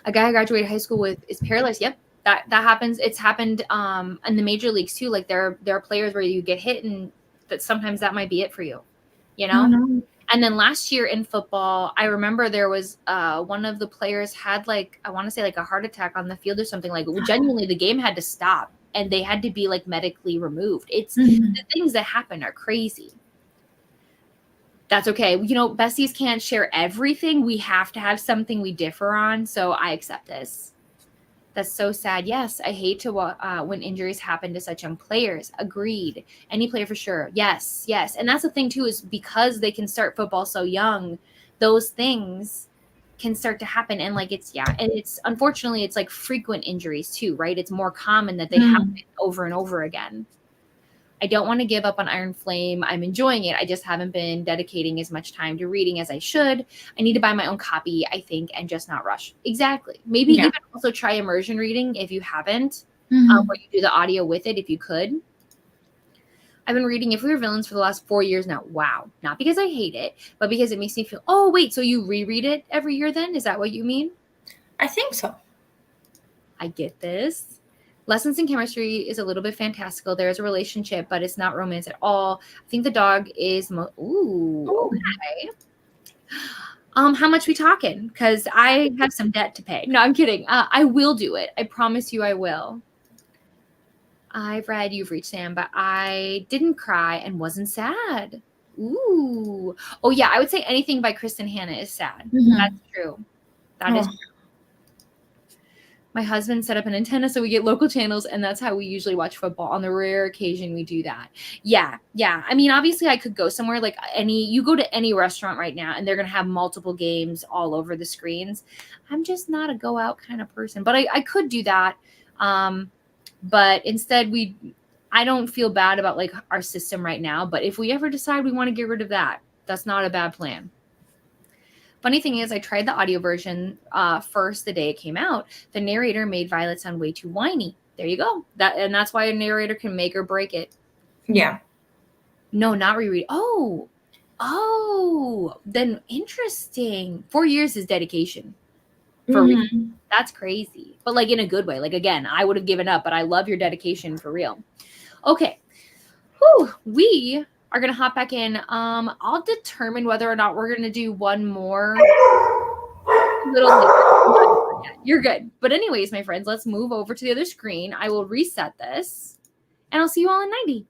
A guy I graduated high school with is paralyzed. Yep, that happens. It's happened in the major leagues too. Like there are players where you get hit, and that sometimes that might be it for you, you Oh know. no. And then last year in football, I remember there was one of the players had like I want to say like a heart attack on the field or something. Like genuinely, the game had to stop, and they had to be like medically removed. It's Mhm. the things that happen are crazy. That's okay. You know, besties can't share everything. We have to have something we differ on. So I accept this. That's so sad. Yes, I hate to when injuries happen to such young players. Agreed. Any player for sure. Yes. And that's the thing too is because they can start football so young, those things can start to happen. And like it's and it's unfortunately it's like frequent injuries too, right? It's more common that they happen Mm. over and over again. I don't want to give up on Iron Flame. I'm enjoying it. I just haven't been dedicating as much time to reading as I should. I need to buy my own copy, I think, and just not rush. Exactly. Maybe Yeah. even also try immersion reading if you haven't, Mhm. where you do the audio with it if you could. I've been reading If We Were Villains for the last 4 years now. Wow. Not because I hate it, but because it makes me feel, oh, wait, so you reread it every year then? Is that what you mean? I think so. I get this. Lessons in Chemistry is a little bit fantastical. There's a relationship, but it's not romance at all. I think the dog is ooh, Ooh. okay. How much we talking? Because I have some debt to pay. No, I'm kidding. I will do it. I promise you I will. I've read You've Reached Sam, but I didn't cry and wasn't sad. Ooh. Oh yeah, I would say anything by Kristen Hanna is sad. Mhm. That's true. That is Oh. true. My husband set up an antenna so we get local channels, and that's how we usually watch football. On the rare occasion we do that. Yeah. I mean, obviously I could go somewhere like you go to any restaurant right now and they're going to have multiple games all over the screens. I'm just not a go out kind of person, but I could do that. But instead I don't feel bad about like our system right now, but if we ever decide we want to get rid of that, that's not a bad plan. Funny thing is, I tried the audio version first the day it came out. The narrator made Violet sound way too whiny. There you go. That's why a narrator can make or break it. Yeah. No, not reread. Oh, then interesting. 4 years is dedication. For real. That's crazy. But like in a good way. Like again, I would have given up, but I love your dedication for real. Okay. Whew, we are gonna hop back in. I'll determine whether or not we're gonna do one more little later. You're good. But anyways, my friends, let's move over to the other screen. I will reset this, and I'll see you all in 90.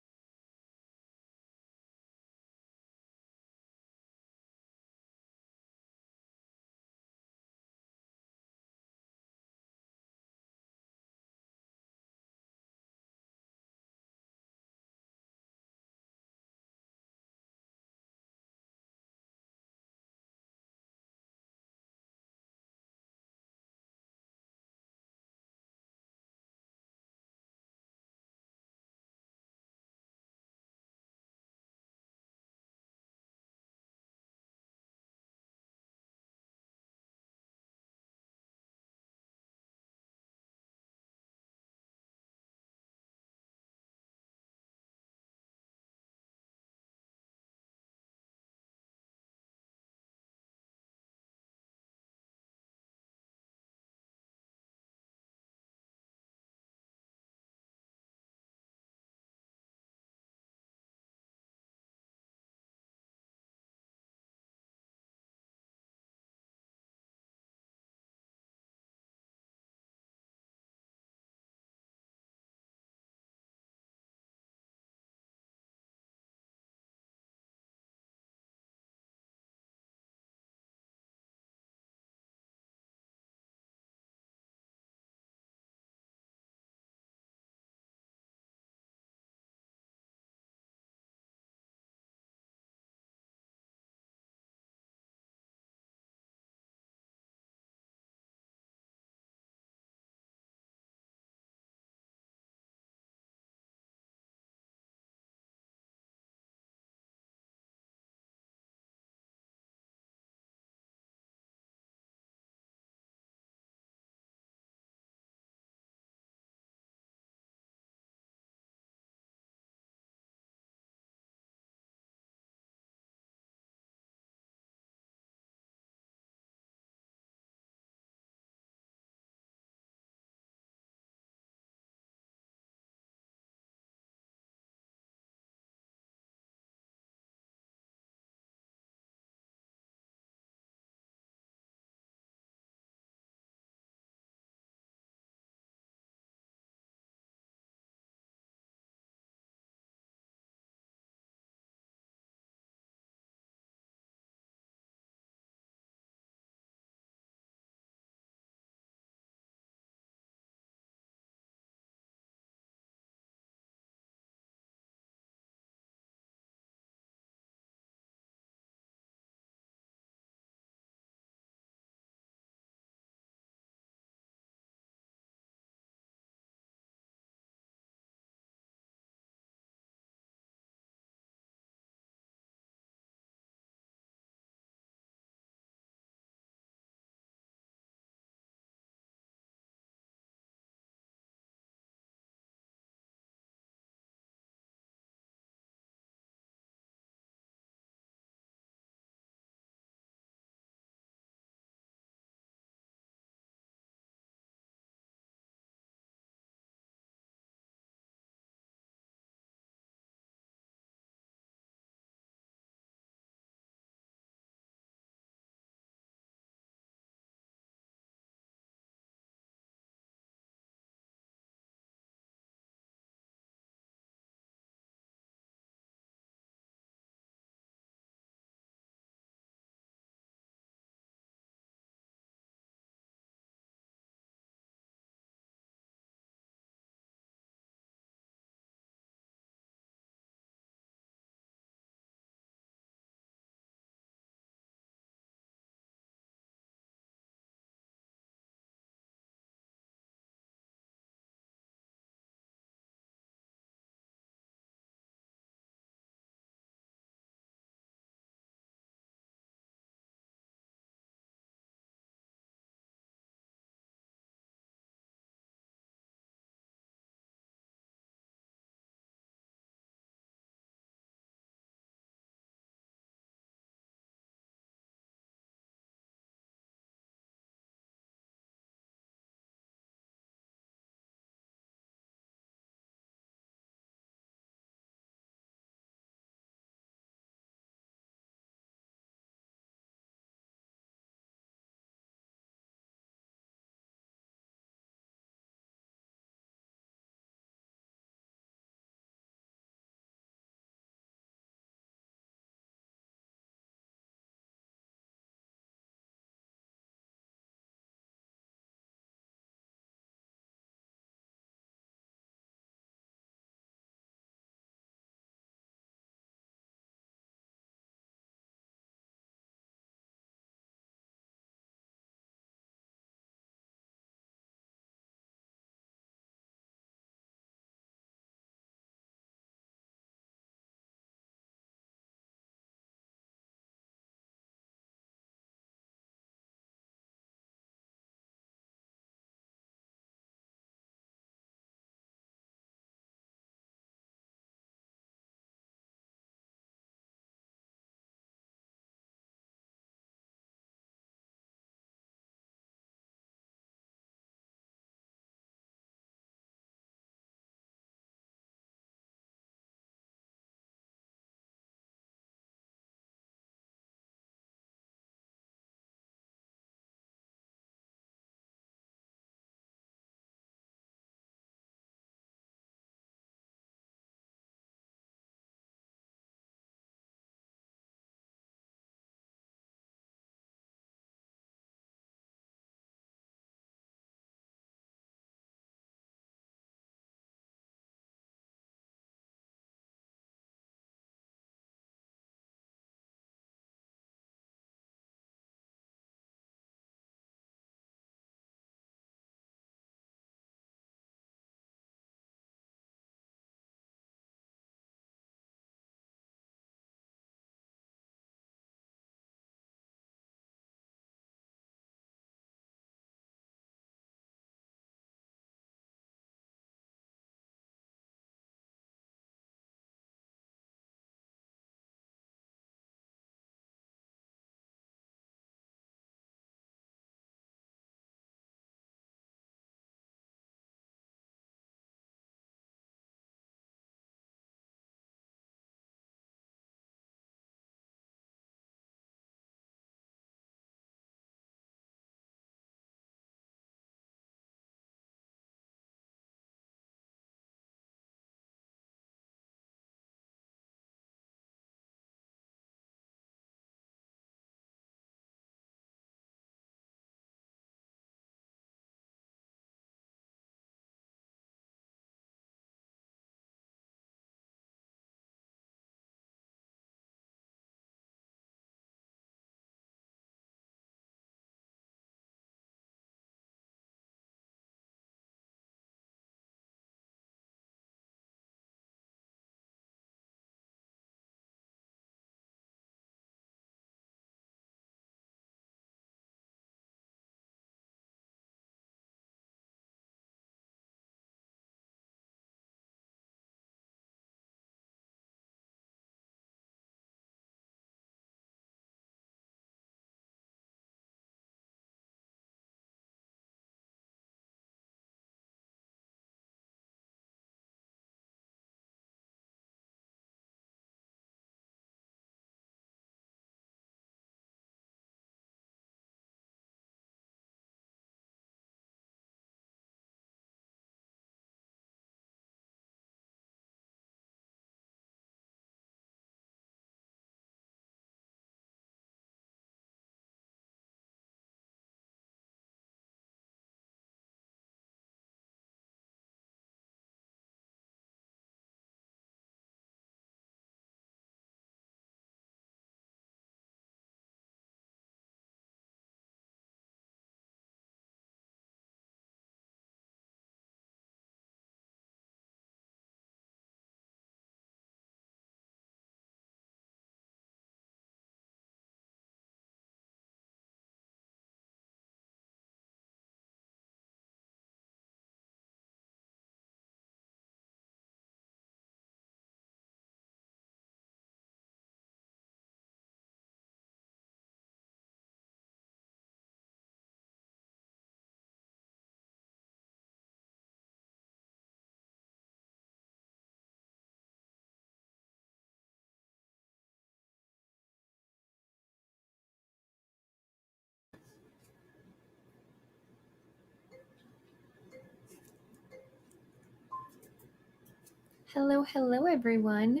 Hello, hello, everyone.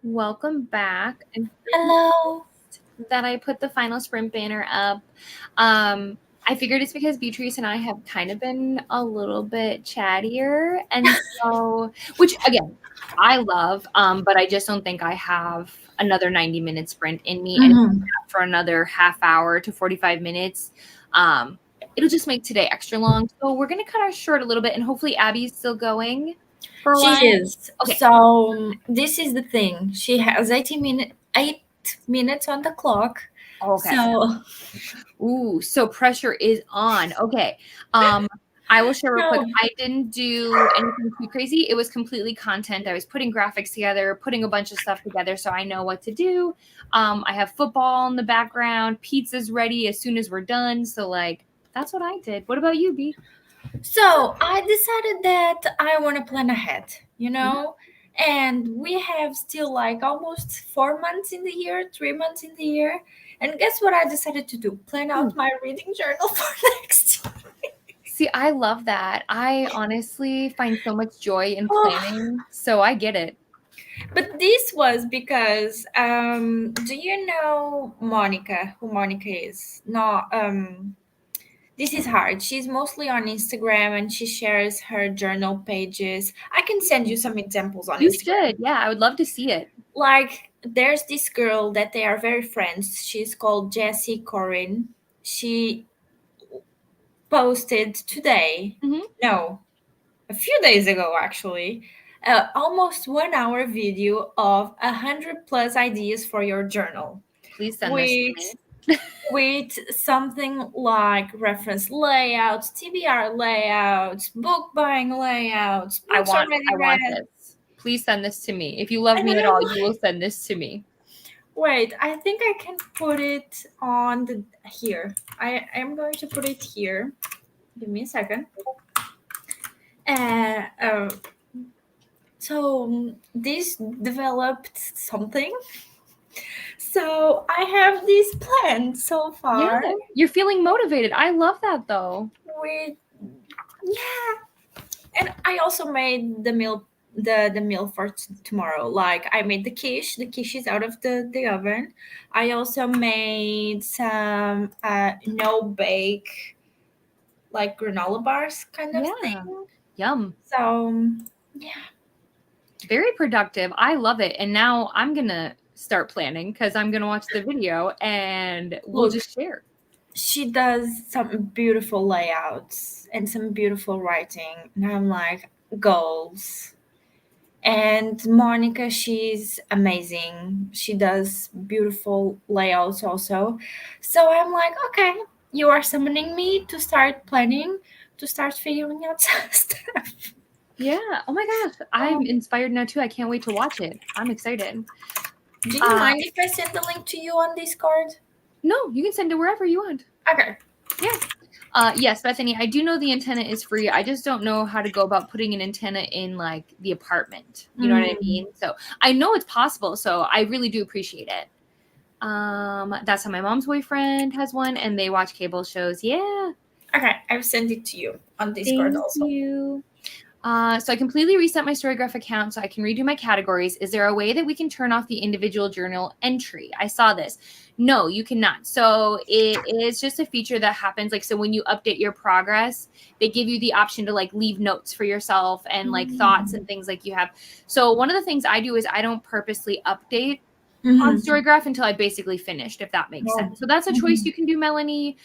Welcome back. I'm Hello. that I put the final sprint banner up. I figured it's because Beatrice and I have kind of been a little bit chattier, and so, which again, I love, but I just don't think I have another 90-minute sprint in me, and Mhm. for another half hour to 45 minutes. It'll just make today extra long. So we're gonna cut ours short a little bit, and hopefully Abby's still going for a She while. is. Okay. So this is the thing. She has 8 minutes on the clock. Okay. So Ooh, so pressure is on. Okay. Um, I will share real quick. no. I didn't do anything too crazy. It was completely content. I was putting graphics together, putting a bunch of stuff together so I know what to do. I have football in the background. Pizza's ready as soon as we're done. So like that's what I did. What about you, B? So I decided that I want to plan ahead. And we have still like almost 4 months in the year, 3 months in the year. And guess what I decided to do? Plan out my reading journal for next year. See, I love that. I honestly find so much joy in Oh, planning, so I get it. but this was because do you know Monica? Who Monica is? No, this is hard. She's mostly on Instagram and she shares her journal pages. I can send you some examples on You Instagram. should. Yeah, I would love to see it. Like there's this girl that they are very friends. She's called Jessie Corin. She posted today, Mhm. no, a few days ago actually, almost 1 hour video of 100 plus ideas for your journal Please send this to with me. with something like reference layouts, TBR layouts, book buying layouts, I books want already I want read. this. Please send this to me. If you love And me at I'm all, you will send this to me. wait, I think I can put it on the here. I am going to put it here. Give me a second. Uh, uh, so this developed something. So I have this plan so Yeah, far you're feeling motivated. I love that though. with yeah, and I also made the meal for tomorrow. Like I made the quiche. The quiche is out of the oven. I also made some no bake like granola bars kind of Yeah. thing. Yum. So yeah. Very productive. I love it. And now I'm going to start planning because I'm going to watch the video and we'll Look, just share. she does some beautiful layouts and some beautiful writing. And I'm like, goals. And Monica, she's amazing. She does beautiful layouts also. So I'm like, okay, you are summoning me to start planning, to start figuring out stuff. Yeah. Oh my gosh. I'm Oh, inspired now too. I can't wait to watch it. I'm excited. do you Uh, mind if I send the link to you on Discord? no, you can send it wherever you want. Okay. Yeah. Yes, Bethany, I do know the antenna is free. I just don't know how to go about putting an antenna in like the apartment. You know what I Mm. mean? So I know it's possible. So I really do appreciate it. That's how my mom's boyfriend has one, and they watch cable shows. Yeah, Okay, I've sent it to you on Discord thank also. you. So I completely reset my Storygraph account so I can redo my categories. Is there a way that we can turn off the individual journal entry? I saw this. No, you cannot. So it is just a feature that happens. Like, so when you update your progress, they give you the option to like leave notes for yourself and like thoughts and things like you have. So one of the things I do is I don't purposely update on Mm-hmm. Storygraph until I basically finished, if that makes Oh. sense. So that's a choice Mhm. you can do, Melanie,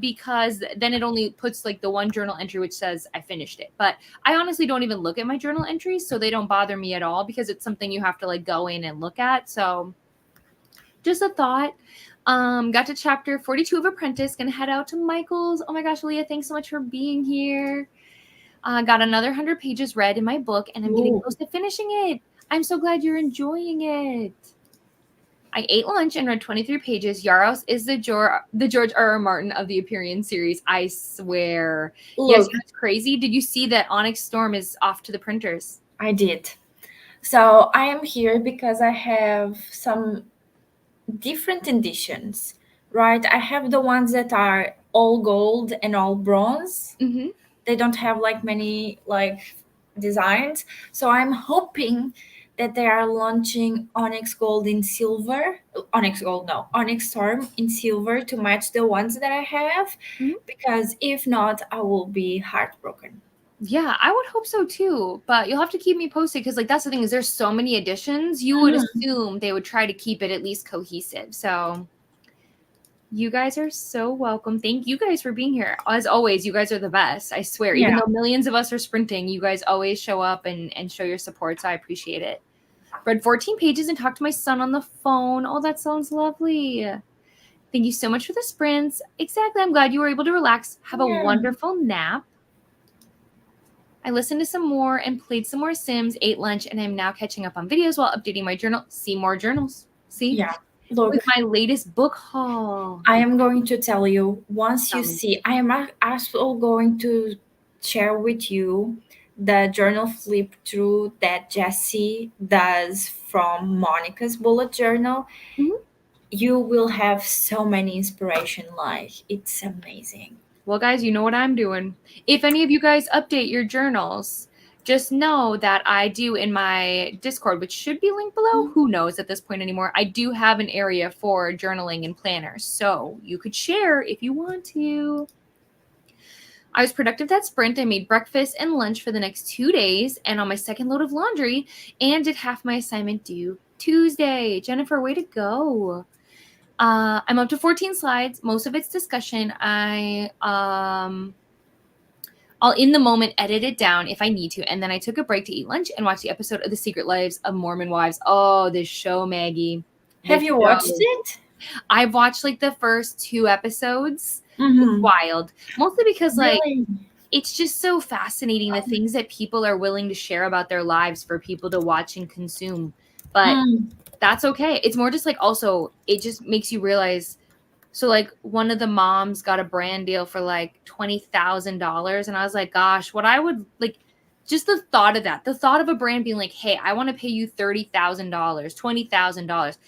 because then it only puts like the one journal entry which says I finished it. But I honestly don't even look at my journal entries, so they don't bother me at all because it's something you have to like go in and look at. So just a thought. Got to chapter 42 of Apprentice, gonna head out to Michael's. Oh my gosh, Leah, thanks so much for being here. Got another 100 pages read in my book, and I'm getting Ooh. close to finishing it. I'm so glad you're enjoying it. I ate lunch and read 23 pages. Yaros is the George R. R. Martin of the Empyrean series. I swear. Yes, Look, you know, it's crazy. Did you see that Onyx Storm is off to the printers? I did. So I am here because I have some different editions, right? I have the ones that are all gold and all bronze. Mm-hmm. They don't have like many like designs. So I'm hoping that they are launching Onyx Gold in silver. Onyx Gold, no, Onyx Storm in silver to match the ones that I have. Mhm. Because if not, I will be heartbroken. Yeah, I would hope so too, but you'll have to keep me posted because like that's the thing is there's so many editions. You would Mhm. assume they would try to keep it at least cohesive. So you guys are so welcome. Thank you guys for being here. As always, you guys are the best. I swear. Even Yeah. though millions of us are sprinting, you guys always show up and show your support. So I appreciate it. Read 14 pages and talked to my son on the phone. Oh, that sounds lovely. Thank you so much for the sprints. Exactly. I'm glad you were able to relax. Have a Yeah. wonderful nap. I listened to some more and played some more Sims, ate lunch, and I'm now catching up on videos while updating my journal. See more journals. See? Yeah. Look, With my latest book haul. I am going to tell you once Tell you me. see, I am also going to share with you the journal flip through that Jessie does from Monica's bullet journal. Mhm. You will have so many inspiration. Like, it's amazing. Well, guys, you know what I'm doing. If any of you guys update your journals, just know that I do in my Discord, which should be linked below. Who knows at this point anymore? I do have an area for journaling and planners, so you could share if you want to. I was productive that sprint. I made breakfast and lunch for the next 2 days and on my second load of laundry and did half my assignment due Tuesday. Jennifer, way to go. I'm up to 14 slides. Most of it's discussion. I'll in the moment edit it down if I need to. And then I took a break to eat lunch and watch the episode of The Secret Lives of Mormon Wives. Oh, this show, Maggie. Have you watched it? I've watched like the first 2 episodes. It's Mm-hmm. wild. Mostly because like Really? it's just so fascinating the things that people are willing to share about their lives for people to watch and consume. But that's okay. It's more just like also it just makes you realize. So like one of the moms got a brand deal for like $20,000 and I was like, gosh, what I would like just the thought of that. The thought of a brand being like, "Hey, I want to pay you $30,000, $20,000."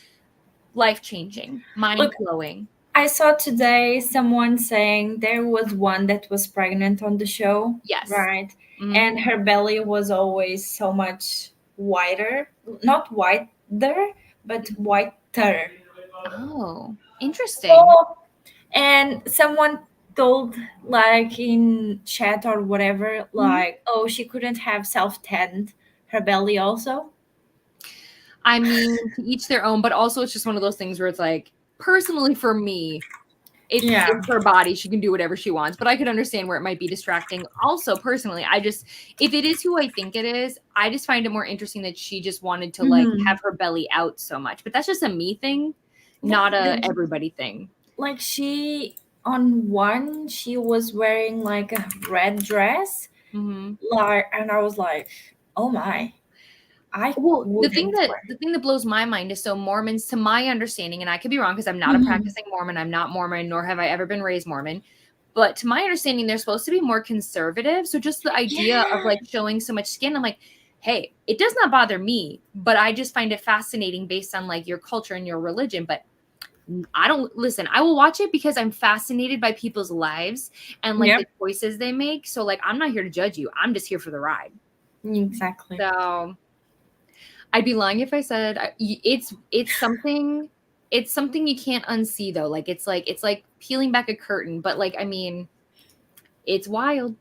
Life-changing, mind-blowing. I saw today someone saying there was one that was pregnant on the show, Yes. right? Mhm. And her belly was always so much whiter, not whiter, but whiter. Oh, interesting. So, and someone told, like in chat or whatever, Mhm. like, oh, she couldn't have self tanned her belly also. I mean, to each their own, but also it's just one of those things where it's like, personally for me, Yeah. it's her body. She can do whatever she wants, but I could understand where it might be distracting. Also, personally, if it is who I think it is, I just find it more interesting that she just wanted to like Mhm. have her belly out so much. But that's just a me thing, Look, not a everybody thing. like she on one she was wearing like a red dress, Mm-hmm. like, and I was like, oh my, I Well, wouldn't wear. the thing that blows my mind is so Mormons, to my understanding, and I could be wrong because I'm not a Mhm. practicing Mormon, I'm not Mormon, nor have I ever been raised Mormon. But to my understanding, they're supposed to be more conservative. So just the idea of Yeah. like showing so much skin, I'm like, hey, it does not bother me, but I just find it fascinating based on like your culture and your religion. But I don't listen, I will watch it because I'm fascinated by people's lives and like Yep. the choices they make. So like I'm not here to judge you. I'm just here for the ride. Exactly. So I'd be lying if I said it's something you can't unsee though. Like it's like peeling back a curtain, but like I mean, it's wild.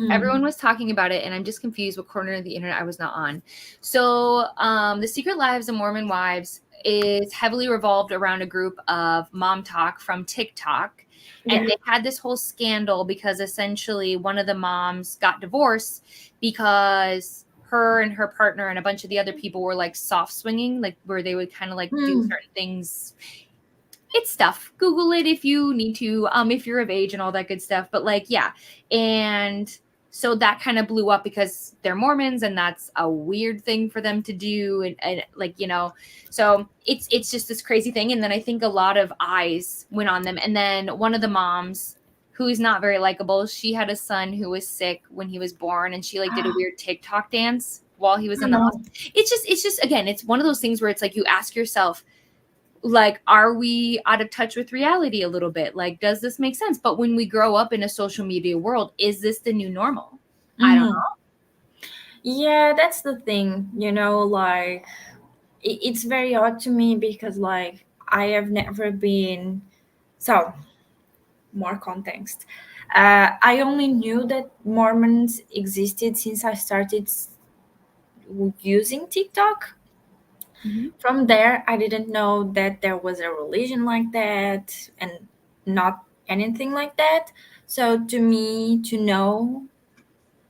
Everyone Mhm. was talking about it, and I'm just confused what corner of the internet I was not on. So, The Secret Lives of Mormon Wives is heavily revolved around a group of mom talk from TikTok. And Yeah. they had this whole scandal because essentially one of the moms got divorced because her and her partner and a bunch of the other people were like soft swinging, like where they would kind of like do Mm. certain things. It's stuff. Google it if you need to, if you're of age and all that good stuff. But like, yeah. And so that kind of blew up because they're Mormons and that's a weird thing for them to do. And like, so it's just this crazy thing. And then I think a lot of eyes went on them. And then one of the moms who's not very likable, she had a son who was sick when he was born and she like did a weird TikTok dance while he was in the No. hospital. It's just, again, it's one of those things where it's like you ask yourself, like, are we out of touch with reality a little bit? Like, does this make sense? But when we grow up in a social media world, is this the new normal? I don't Mhm. know. Yeah, that's the thing, like it's very odd to me because like I have never been. So, more context. I only knew that Mormons existed since I started using TikTok. Mhm. From there, I didn't know that there was a religion like that and not anything like that. So, to me, to know,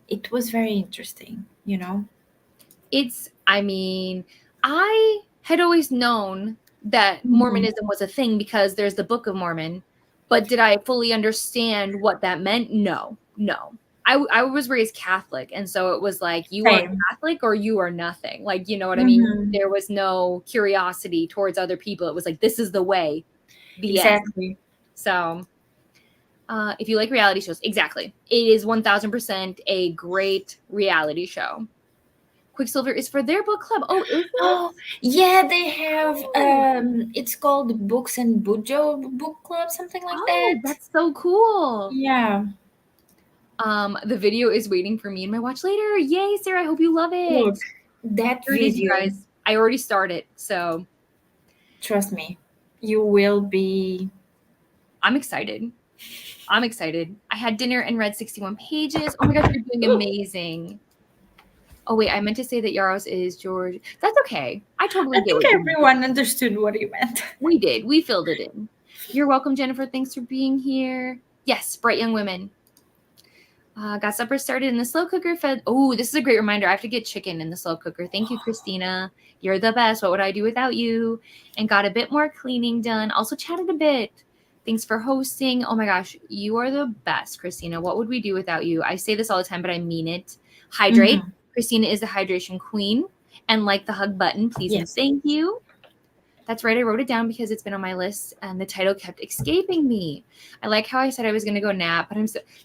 it was very interesting. I mean, I had always known that Mhm. Mormonism was a thing because there's the Book of Mormon, but did I fully understand what that meant? No, no. I was raised Catholic, and so it was like, you are Same. Catholic or you are nothing. Like, you know what I mean? Hmm. There was no curiosity towards other people. It was like, this is the way, the end. Exactly. So, if you like reality shows, exactly. It is 1000% a great reality show. Quicksilver is for their book club. Oh, is it? Oh, yeah, they have Oh, it's called Books and Bujo Book Club, something like oh, that. that's so cool. Yeah. The video is waiting for me in my watch later. Yay, Sarah, I hope you love it. Look, that Here it is, you video, guys. I already started, so trust me, you will be. I'm excited. I'm excited. I had dinner and read 61 pages. Oh my gosh, you're doing amazing. Oh wait, I meant to say that Yaros is George. That's okay. I totally I get think what you mean. everyone understood what you meant. We did. We filled it in. You're welcome, Jennifer. Thanks for being here. Yes, Bright Young Women. Got supper started in the slow cooker. Fed. Oh, this is a great reminder. I have to get chicken in the slow cooker. Thank you, Christina. You're the best. What would I do without you? And got a bit more cleaning done. Also chatted a bit. Thanks for hosting. Oh my gosh, you are the best, Christina. What would we do without you? I say this all the time, but I mean it. Hydrate. Hmm. Christina is the hydration queen. And like the hug button, please and Yes. thank you. That's right. I wrote it down because it's been on my list and the title kept escaping me. I like how I said I was going to go nap, but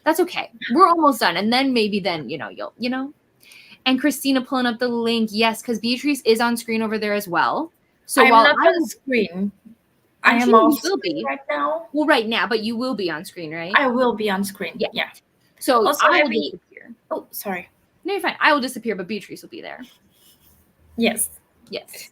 that's okay. We're almost done. And then maybe then, you'll. And Christina pulling up the link. Yes, because Beatrice is on screen over there as well. So I'm while not I on will, screen. I aren't am you? You off will screen be. right now. Well, right now, but you will be on screen, right? I will be on screen. Yeah. Yeah. So Also, I will Abby. disappear. Oh, sorry. No, you're fine. I will disappear, but Beatrice will be there. Yes. Yes.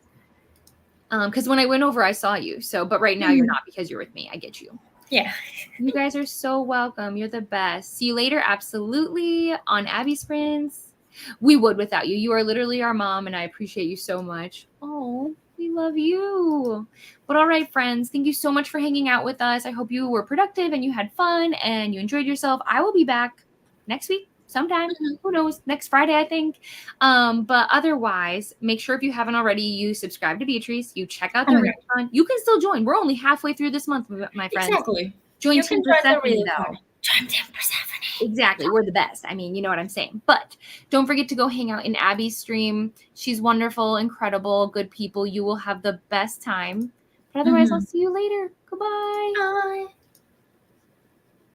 Because when I went over, I saw you. So, but right now you're not because you're with me. I get you. Yeah. You guys are so welcome. You're the best. See you later. Absolutely. On Abby Sprints. We would without you. You are literally our mom, and I appreciate you so much. Oh, we love you. But all right, friends, thank you so much for hanging out with us. I hope you were productive and you had fun and you enjoyed yourself. I will be back next week sometime. Who knows? Next Friday, I think. But otherwise, make sure if you haven't already, you subscribe to Beatrice. You check out the Oh my God. readathon. You can still join. We're only halfway through this month, my friends. Exactly. Join You can Team join the Persephone, readathon. though. Join Team Persephone. Exactly. We're the best. I mean, you know what I'm saying. But don't forget to go hang out in Abby's stream. She's wonderful, incredible, good people. You will have the best time. But otherwise, I'll see you later. Goodbye. Bye.